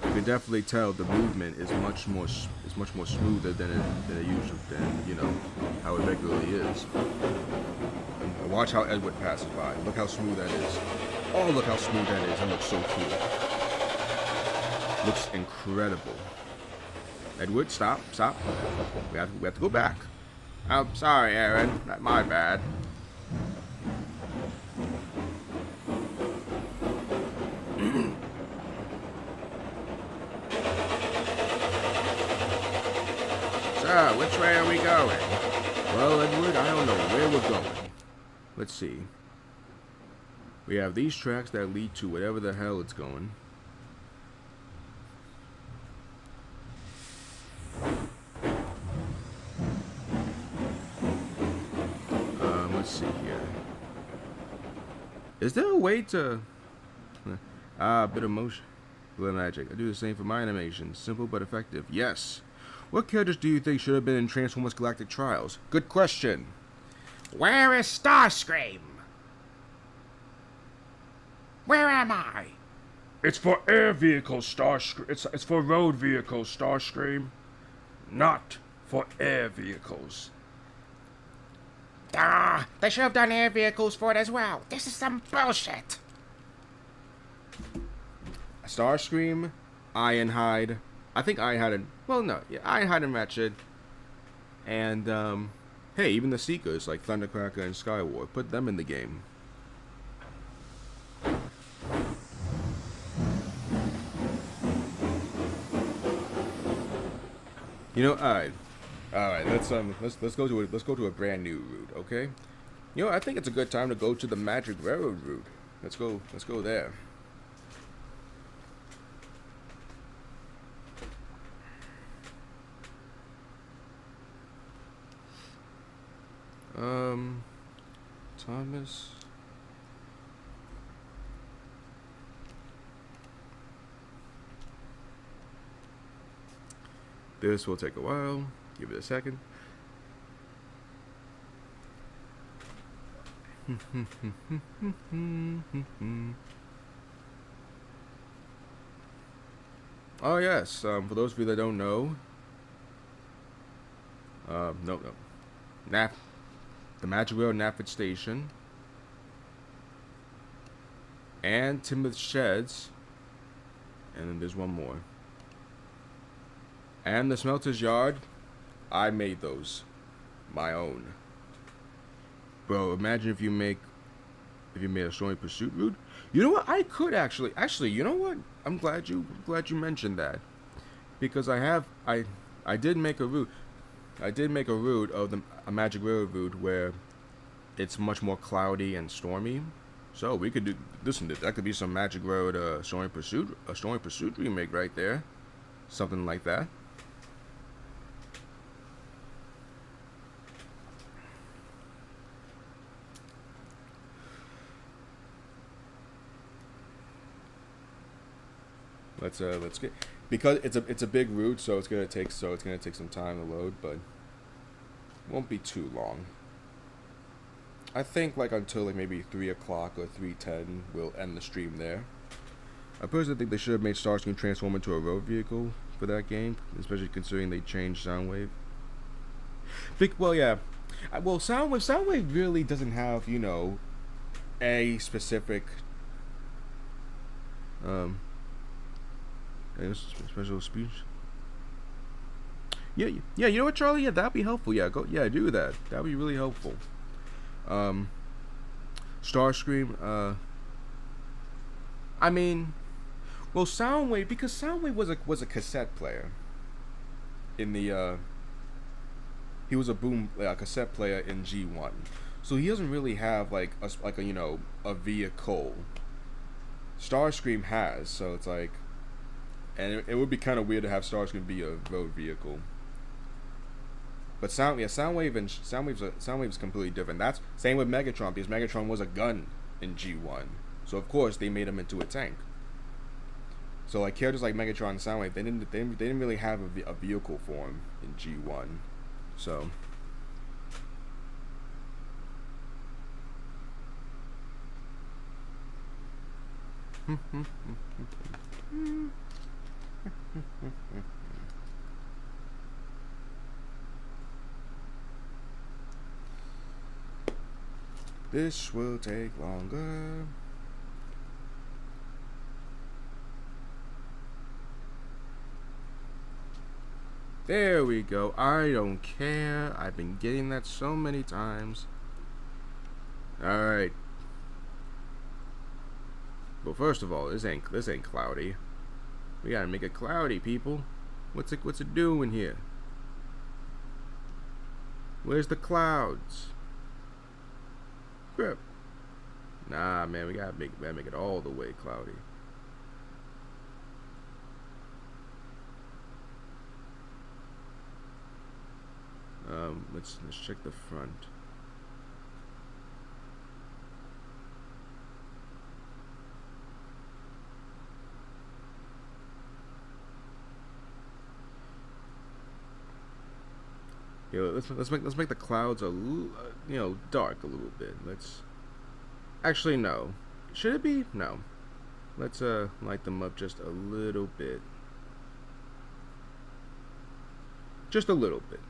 you can definitely tell the movement is much more smoother than you know how it regularly is. And watch how Edward passes by. Look how smooth that is. Oh, look how smooth that is. That looks so cool. Looks incredible. Edward, stop. We have to go back. I'm sorry, Aaron. Not my bad. So, which way are we going? Well, Edward, I don't know where we're going. Let's see. We have these tracks that lead to whatever the hell it's going. Let's see here. Is there a way to... a bit of motion. Blur magic. I do the same for my animations. Simple but effective. Yes. What characters do you think should have been in Transformers Galactic Trials? Good question. Where is Starscream? Where am I? It's for air vehicles, Starscream. It's for road vehicles, Starscream. Not for air vehicles. They should have done air vehicles for it as well. This is some bullshit. Starscream, Ironhide. I think Ironhide and... Well, no. Yeah, Ironhide and Ratchet. And, hey, even the Seekers, like Thundercracker and Skywar. Put them in the game. You know, alright. Alright, let's go to a brand new route, okay? You know, I think it's a good time to go to the Magic Railroad route. Let's go there. Thomas. This will take a while. Give it a second. Oh yes, for those of you that don't know, no, the Magic Rail Naphet Station and Timoth Sheds, and then there's one more. And the Smelter's Yard, I made those, my own. Bro, imagine if you made a Stormy Pursuit route. You know what? I could actually, you know what? I'm glad you mentioned that, because I did make a route. I did make a route of a Magic Railroad route where it's much more cloudy and stormy. So we could do, listen, that could be some Magic Road Stormy Pursuit, a Stormy Pursuit remake right there, something like that. Let's get, because it's a big route, so it's gonna take some time to load, but it won't be too long. I think like until like maybe 3 o'clock or 3:10, we'll end the stream there. I personally think they should have made Starscream transform into a road vehicle for that game, especially considering they changed Soundwave. Well, yeah. Soundwave really doesn't have, a specific special speech. Yeah, you know what, Charlie? Yeah, that'd be helpful. Yeah, do that. That'd be really helpful. Starscream, I mean, well, Soundwave, because Soundwave was a cassette player in the he was a cassette player in G1, so he doesn't really have like a vehicle. Starscream has, so it's like, and it would be kind of weird to have Starscream be a road vehicle. But Soundwave's completely different. That's same with Megatron, because Megatron was a gun in G1, so of course they made him into a tank. So like characters like Megatron and Soundwave, they didn't really have a vehicle form in G1. So this will take longer. There we go. I don't care. I've been getting that so many times. Alright. Well, first of all, this ain't cloudy. We gotta make it cloudy, people. What's it doing here? Where's the clouds? Grip. Nah, man, we gotta make it all the way cloudy. Let's check the front. Yeah, let's make the clouds dark a little bit. Let's actually no. Should it be? No. Let's light them up just a little bit. Just a little bit.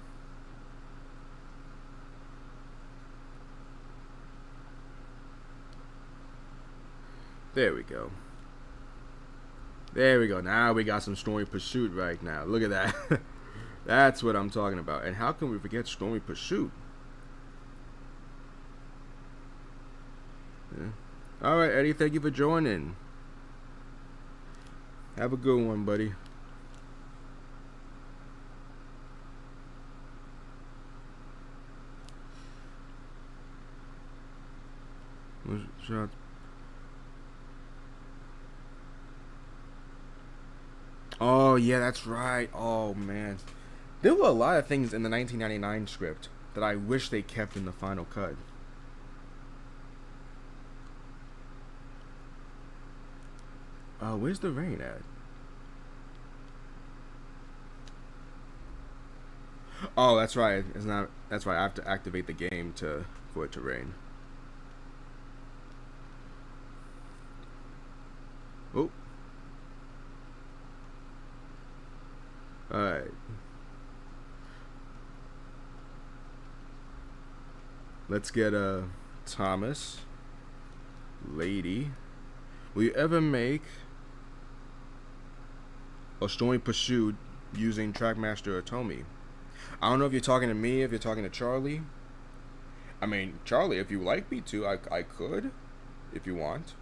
There we go. There we go. Now we got some Stormy Pursuit right now. Look at that. That's what I'm talking about. And how can we forget Stormy Pursuit? Yeah. Alright, Eddie, thank you for joining. Have a good one, buddy. Shot. Oh, yeah, that's right. Oh, man. There were a lot of things in the 1999 script that I wish they kept in the final cut. Where's the rain at? Oh, that's right. It's not. That's right. I have to activate the game for it to rain. Oh. Alright. Let's get Thomas. Lady. Will you ever make a Stormy Pursuit using Trackmaster Otomi? I don't know if you're talking to me, if you're talking to Charlie. I mean, Charlie, if you like me to, I could, if you want.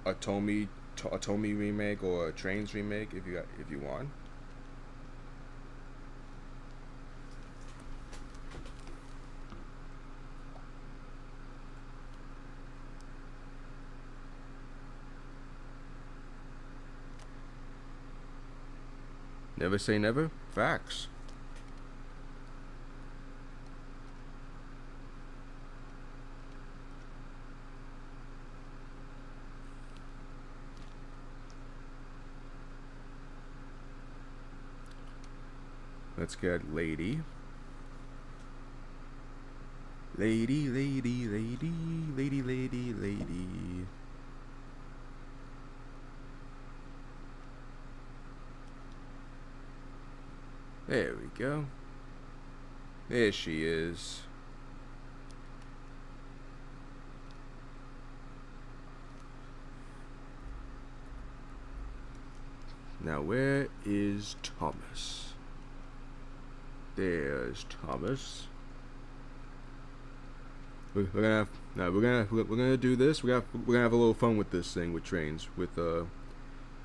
A Tomy remake or a Trains remake, if you want. Never say never. Facts. Let's get Lady. Lady, lady, lady, lady, lady, lady. There we go. There she is. Now where is Thomas? There's Thomas. We're gonna do this. We're gonna have a little fun with this thing with trains. We're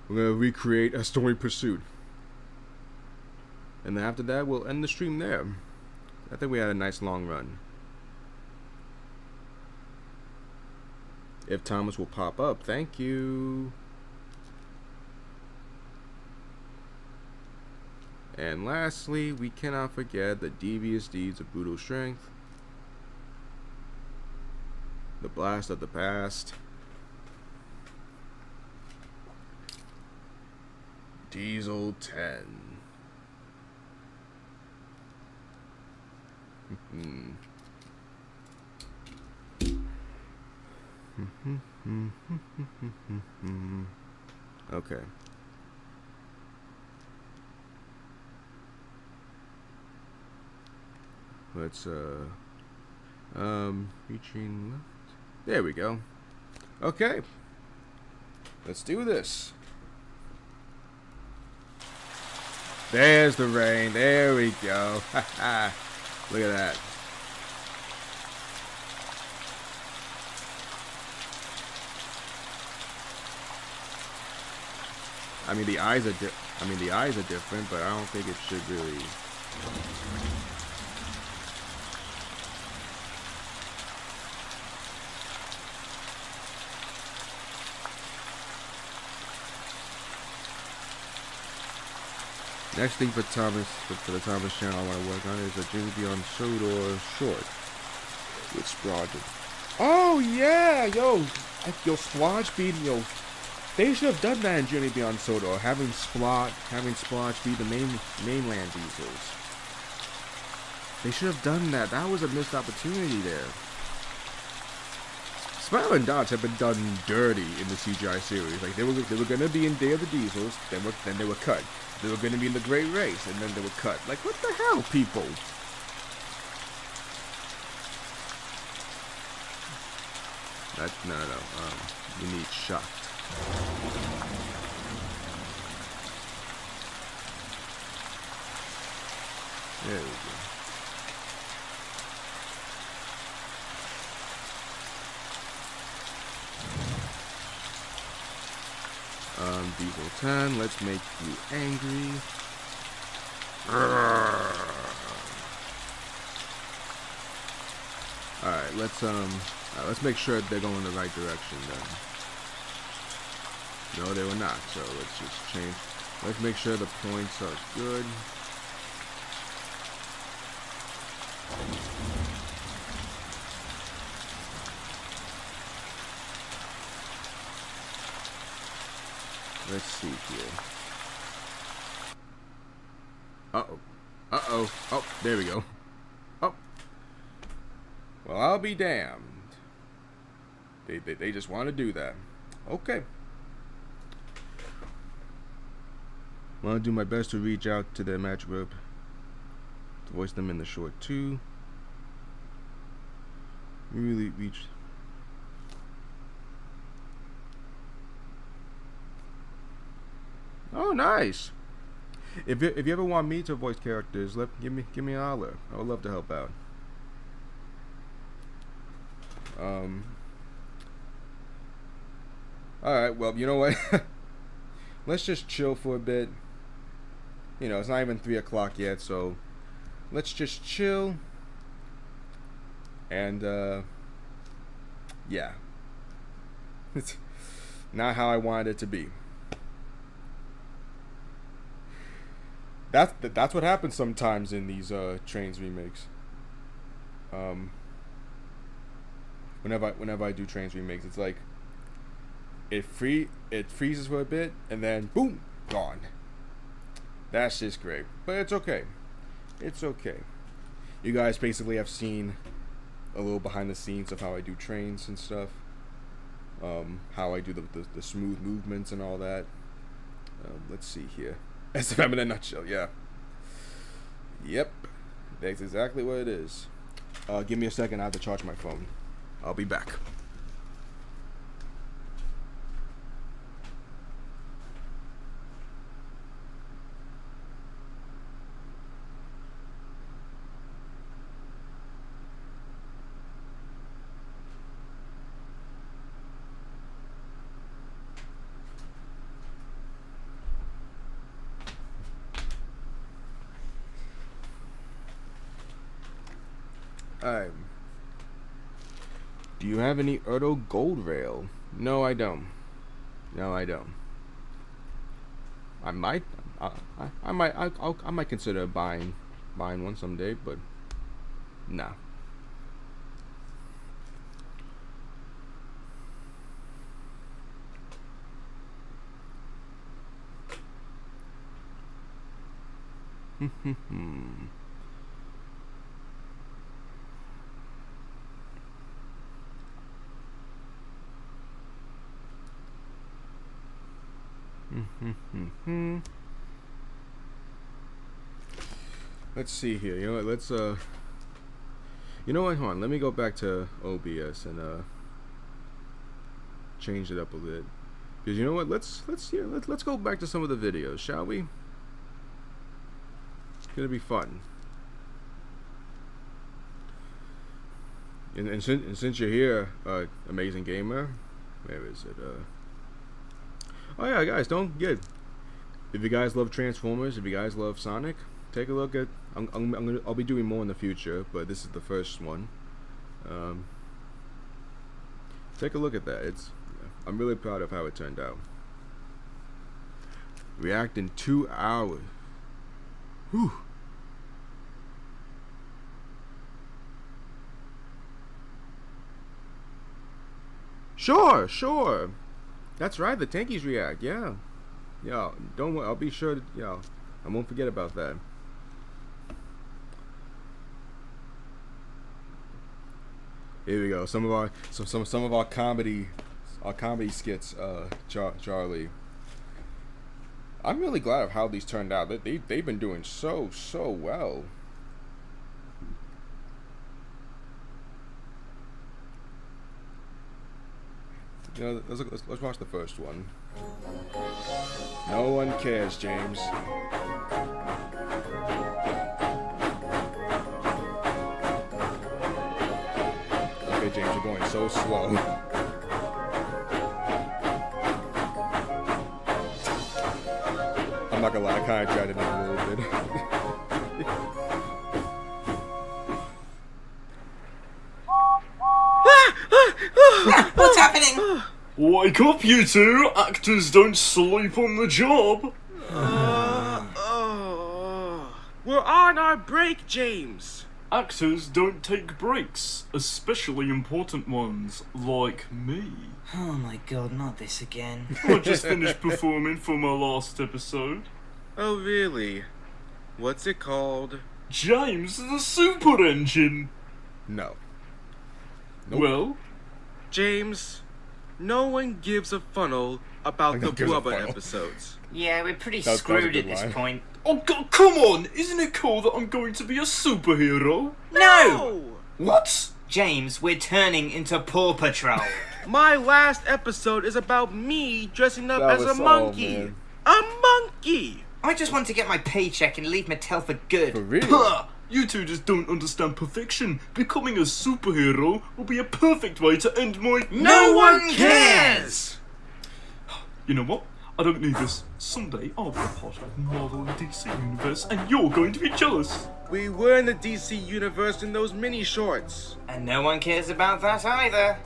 gonna recreate a Stormy Pursuit. And then after that, we'll end the stream there. I think we had a nice long run. If Thomas will pop up, thank you. And lastly, we cannot forget the devious deeds of brutal strength. The blast of the past. Diesel 10. Okay. Let's reaching left. There we go. Okay. Let's do this. There's the rain. There we go. Look at that. I mean the eyes are different, but I don't think it should really. Next thing for Thomas, for the Thomas channel I want to work on is a Journey Beyond Sodor short with Splodge. Oh yeah, yo, Splodge beat, they should have done that in Journey Beyond Sodor, having Splodge be the mainland diesels. They should have done that. That was a missed opportunity there. Smile and Dodge have been done dirty in the CGI series. Like they were gonna be in Day of the Diesels, then they were cut. They were gonna be in the Great Race, and then they were cut. Like what the hell, people? No. We need Shocked. There we go. Diesel 10, let's make you angry. Alright, let's make sure they're going in the right direction then. No, they were not, so let's just change. Let's make sure the points are good. Let's see here. Uh-oh. Oh, there we go. Oh. Well, I'll be damned. They just want to do that. Okay. I'm going to do my best to reach out to their match group. To voice them in the short too. Really reach... Oh, nice. If you ever want me to voice characters, give me a holler. I would love to help out. All right. Well, you know what? Let's just chill for a bit. You know, it's not even 3 o'clock yet, so let's just chill. And yeah, it's not how I wanted it to be. That's what happens sometimes in these Trains remakes. Whenever I do Trains remakes, it's like it freezes for a bit and then boom, gone. That's just great, but it's okay. It's okay. You guys basically have seen a little behind the scenes of how I do trains and stuff. How I do the smooth movements and all that. Let's see here. SFM in a nutshell, yeah. Yep. That's exactly what it is. Give me a second, I have to charge my phone. I'll be back. Alright. Do you have any Erdo Gold Rail? No, I don't. No, I don't. I might. I might consider buying one someday, but nah. Let's see here. You know what? Let's You know what? Hold on. Let me go back to OBS and change it up a bit. Because you know what? Let's go back to some of the videos, shall we? It's gonna be fun. And since you're here, Amazing Gamer, where is it? Oh yeah, guys, don't get. If you guys love Transformers, if you guys love Sonic, take a look at. I'll be doing more in the future, but this is the first one. Take a look at that. I'm really proud of how it turned out. React in 2 hours. Whew. Sure. That's right, the Tankies react, yeah. Yeah, don't worry, I'll be sure to, yeah, I won't forget about that. Here we go, some of our comedy skits, Charlie. I'm really glad of how these turned out. They've been doing so well. You know, let's watch the first one. No one cares, James. Okay, James, you're going so slow. I'm not gonna lie, I kind of tried it in a little bit. What's happening? Wake up, you two! Actors don't sleep on the job! We're on our break, James! Actors don't take breaks, especially important ones, like me. Oh my god, not this again. I just finished performing for my last episode. Oh, really? What's it called? James the Super Engine! No. Nope. Well, James, no one gives a funnel about the gives a Blubber funnel. episodes. Yeah, we're pretty That was a screwed good at this line. point. oh god, come on! Isn't it cool that I'm going to be a superhero? No! What? James, we're turning into Paw Patrol. My last episode is about me dressing up That as a was- oh, monkey. man. A monkey! I just want to get my paycheck and leave Mattel for good. For real? Huh! You two just don't understand perfection. Becoming a superhero will be a perfect way to end my... No one cares! You know what? I don't need this. Someday I'll be a part of Marvel and DC Universe and you're going to be jealous. We were in the DC universe in those mini shorts. And no one cares about that either.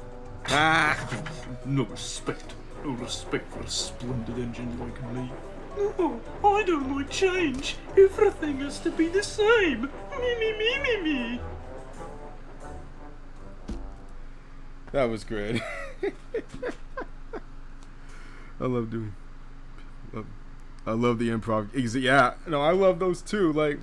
No respect. No respect for a splendid engine like me. No, I don't like change. Everything has to be the same. Me. That was great. I love doing. I love the improv. Yeah, no, I love those too. Like,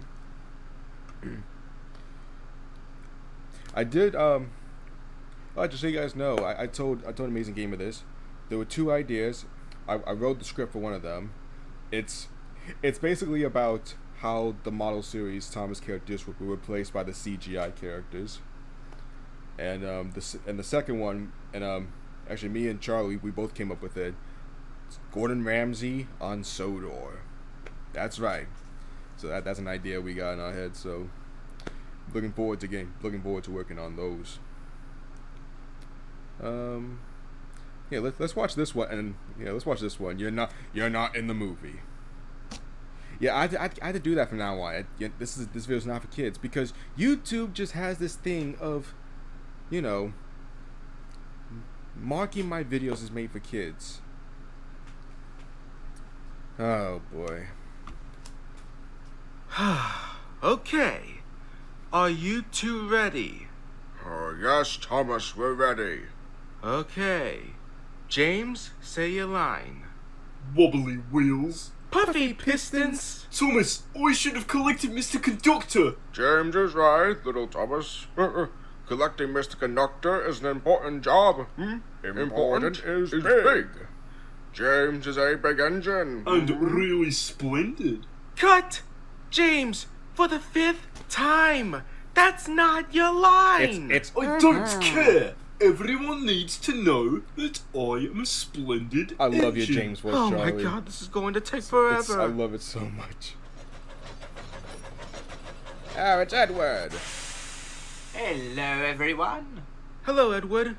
I did. Just so you guys know, I told Amazing Gamer this. There were two ideas. I wrote the script for one of them. It's basically about how the model series Thomas characters were replaced by the CGI characters. And the second one, and actually me and Charlie, we both came up with it. It's Gordon Ramsay on Sodor. That's right. So that's an idea we got in our head. So looking forward to working on those. Yeah, let's watch this one, and let's watch this one. You're not in the movie. Yeah, I had to do that from now on. This video's not for kids because YouTube just has this thing of, marking my videos as made for kids. Oh boy. Okay. Are you two ready? Yes, Thomas, we're ready. Okay. James, say your line. Wobbly wheels. Puffy pistons. Thomas, I should have collected Mr. Conductor. James is right, little Thomas. Collecting Mr. Conductor is an important job. Important is big. James is a big engine. And really splendid. Cut! James, for the 5th time. That's not your line. I don't care. Everyone needs to know that I am a splendid I love your engine. James voice, Oh Charlie. my god, this is going to take forever. I love it so much. Oh, it's Edward. Hello, everyone. Hello, Edward.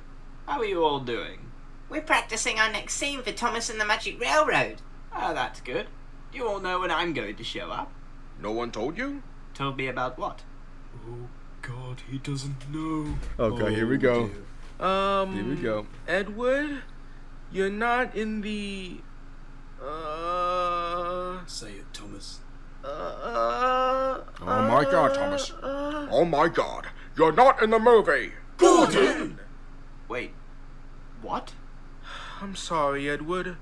How are you all doing? We're practicing our next scene for Thomas and the Magic Railroad. Oh, that's good. You all know when I'm going to show up. No one told you? Told me about what? Oh, God, he doesn't know. Okay, here we go. Dear. Here we go. Edward, you're not in the... Say it, Thomas. Oh my god, Thomas. Oh my god. You're not in the movie. Gordon! Wait, what? I'm sorry, Edward.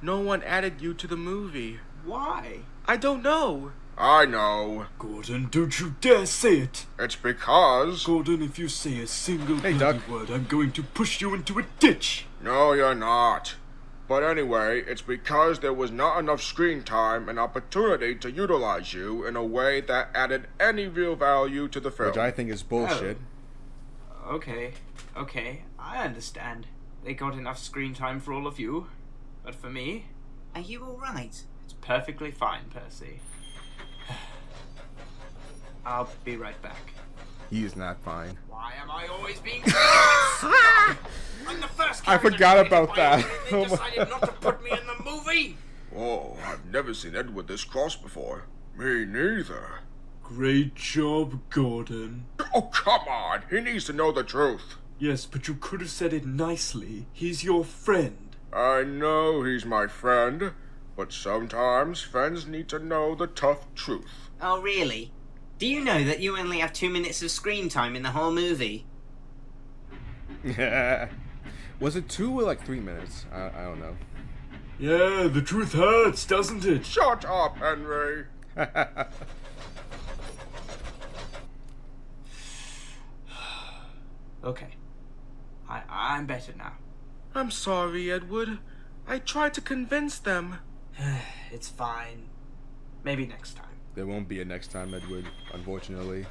No one added you to the movie. Why? I don't know. I know. Gordon, don't you dare say it! It's because... Gordon, if you say a single Hey, bloody Duck. word, I'm going to push you into a ditch! No, you're not. But anyway, it's because there was not enough screen time and opportunity to utilize you in a way that added any real value to the film. Which I think is bullshit. Okay, I understand. They got enough screen time for all of you. But for me... Are you alright? It's perfectly fine, Percy. I'll be right back. He's not fine. Why am I always being I'm the first I forgot about that. They decided not to put me in the movie. Oh, I've never seen Edward this cross before. Me neither. Great job, Gordon. Oh, come on. He needs to know the truth. Yes, but you could have said it nicely. He's your friend. I know he's my friend, but sometimes friends need to know the tough truth. Oh, really? Do you know that you only have 2 minutes of screen time in the whole movie? Was it 2 or like 3 minutes? I don't know. Yeah, the truth hurts, doesn't it? Shut up, Henry. Okay. I'm better now. I'm sorry, Edward. I tried to convince them. It's fine. Maybe next time. There won't be a next time, Edward, unfortunately.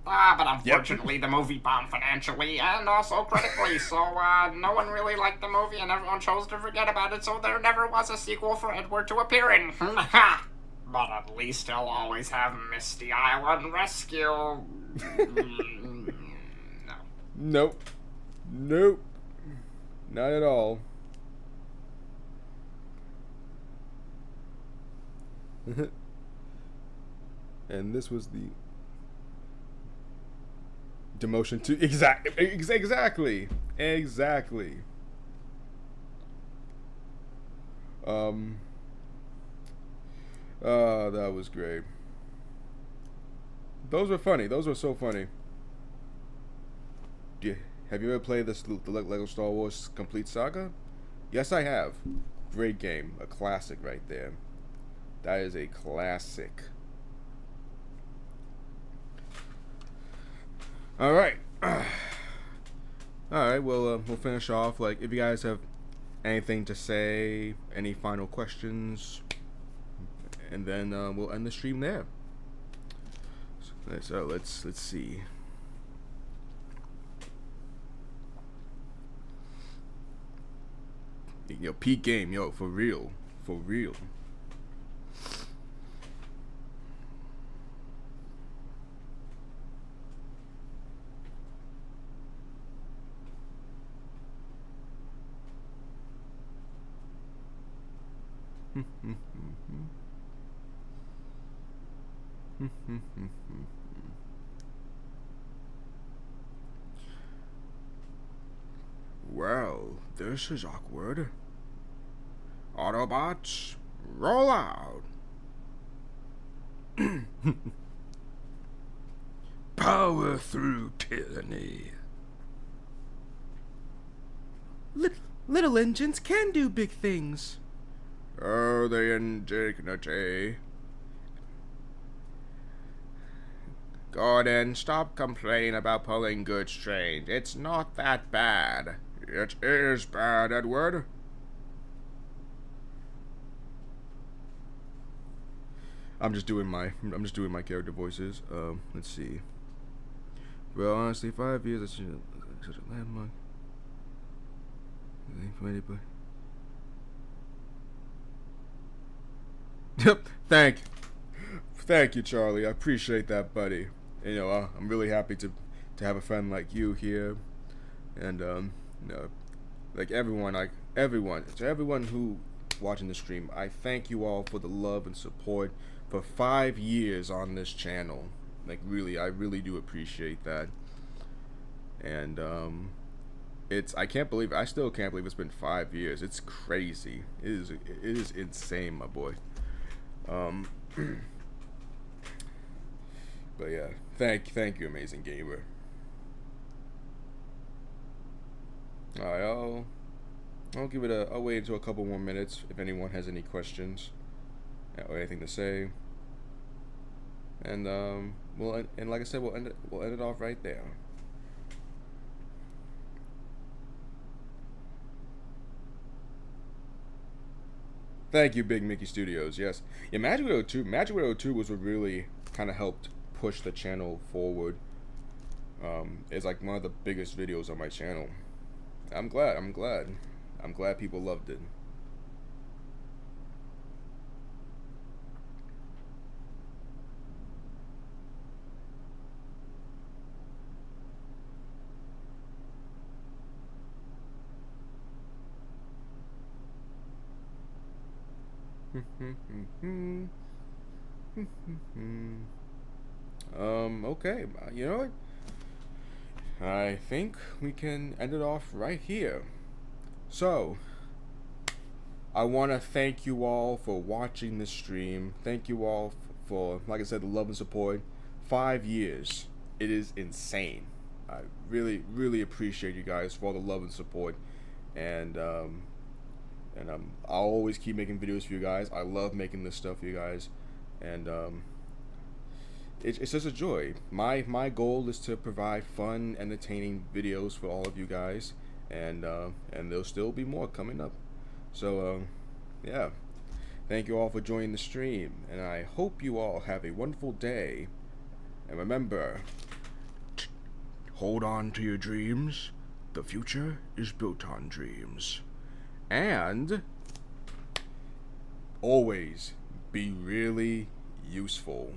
But unfortunately the movie bombed financially and also critically, so no one really liked the movie and everyone chose to forget about it, so there never was a sequel for Edward to appear in. But at least he'll always have Misty Island Rescue. No. Nope. Not at all. And this was the demotion to exactly. That was great. Those were funny. Those were so funny. Have you ever played the Lego Star Wars Complete Saga? Yes, I have. Great game. A classic right there. That is a classic. Alright. Alright, well, we'll finish off. Like, if you guys have anything to say, any final questions, and then we'll end the stream there. So let's see. Yo, peak game, yo, for real, for real. Well, this is awkward. Autobots, roll out. Power through tyranny. Little engines can do big things. Oh, the indignity. Gordon, stop complaining about pulling goods trains. It's not that bad. It is bad, Edward. I'm just doing my character voices. Let's see. Well, honestly, 5 years is such a landmark. Yep. Thank you, Charlie. I appreciate that, buddy. And, you know, I'm really happy to have a friend like you here, and you know, like everyone who watching the stream, I thank you all for the love and support for 5 years on this channel. Like, really, I really do appreciate that. And I still can't believe it's been 5 years. It's crazy. It is insane, my boy. But yeah, thank you, Amazing Gamer. Alright, I'll give it I'll wait until a couple more minutes if anyone has any questions or anything to say. And and like I said, we'll end it off right there. Thank you, Big Mickey Studios. Yes, yeah, Magic Widow 2. Magic Widow 2 was what really kind of helped push the channel forward. It's like one of the biggest videos on my channel. I'm glad people loved it. Okay, you know what? I think we can end it off right here. So, I want to thank you all for watching this stream. Thank you all for, like I said, the love and support. 5 years. It is insane. I really, really appreciate you guys for all the love and support. And I'll always keep making videos for you guys. I love making this stuff for you guys. And it's just a joy. My goal is to provide fun, entertaining videos for all of you guys, and there'll still be more coming up. So yeah, thank you all for joining the stream, and I hope you all have a wonderful day. And remember, hold on to your dreams. The future is built on dreams. And always be really useful.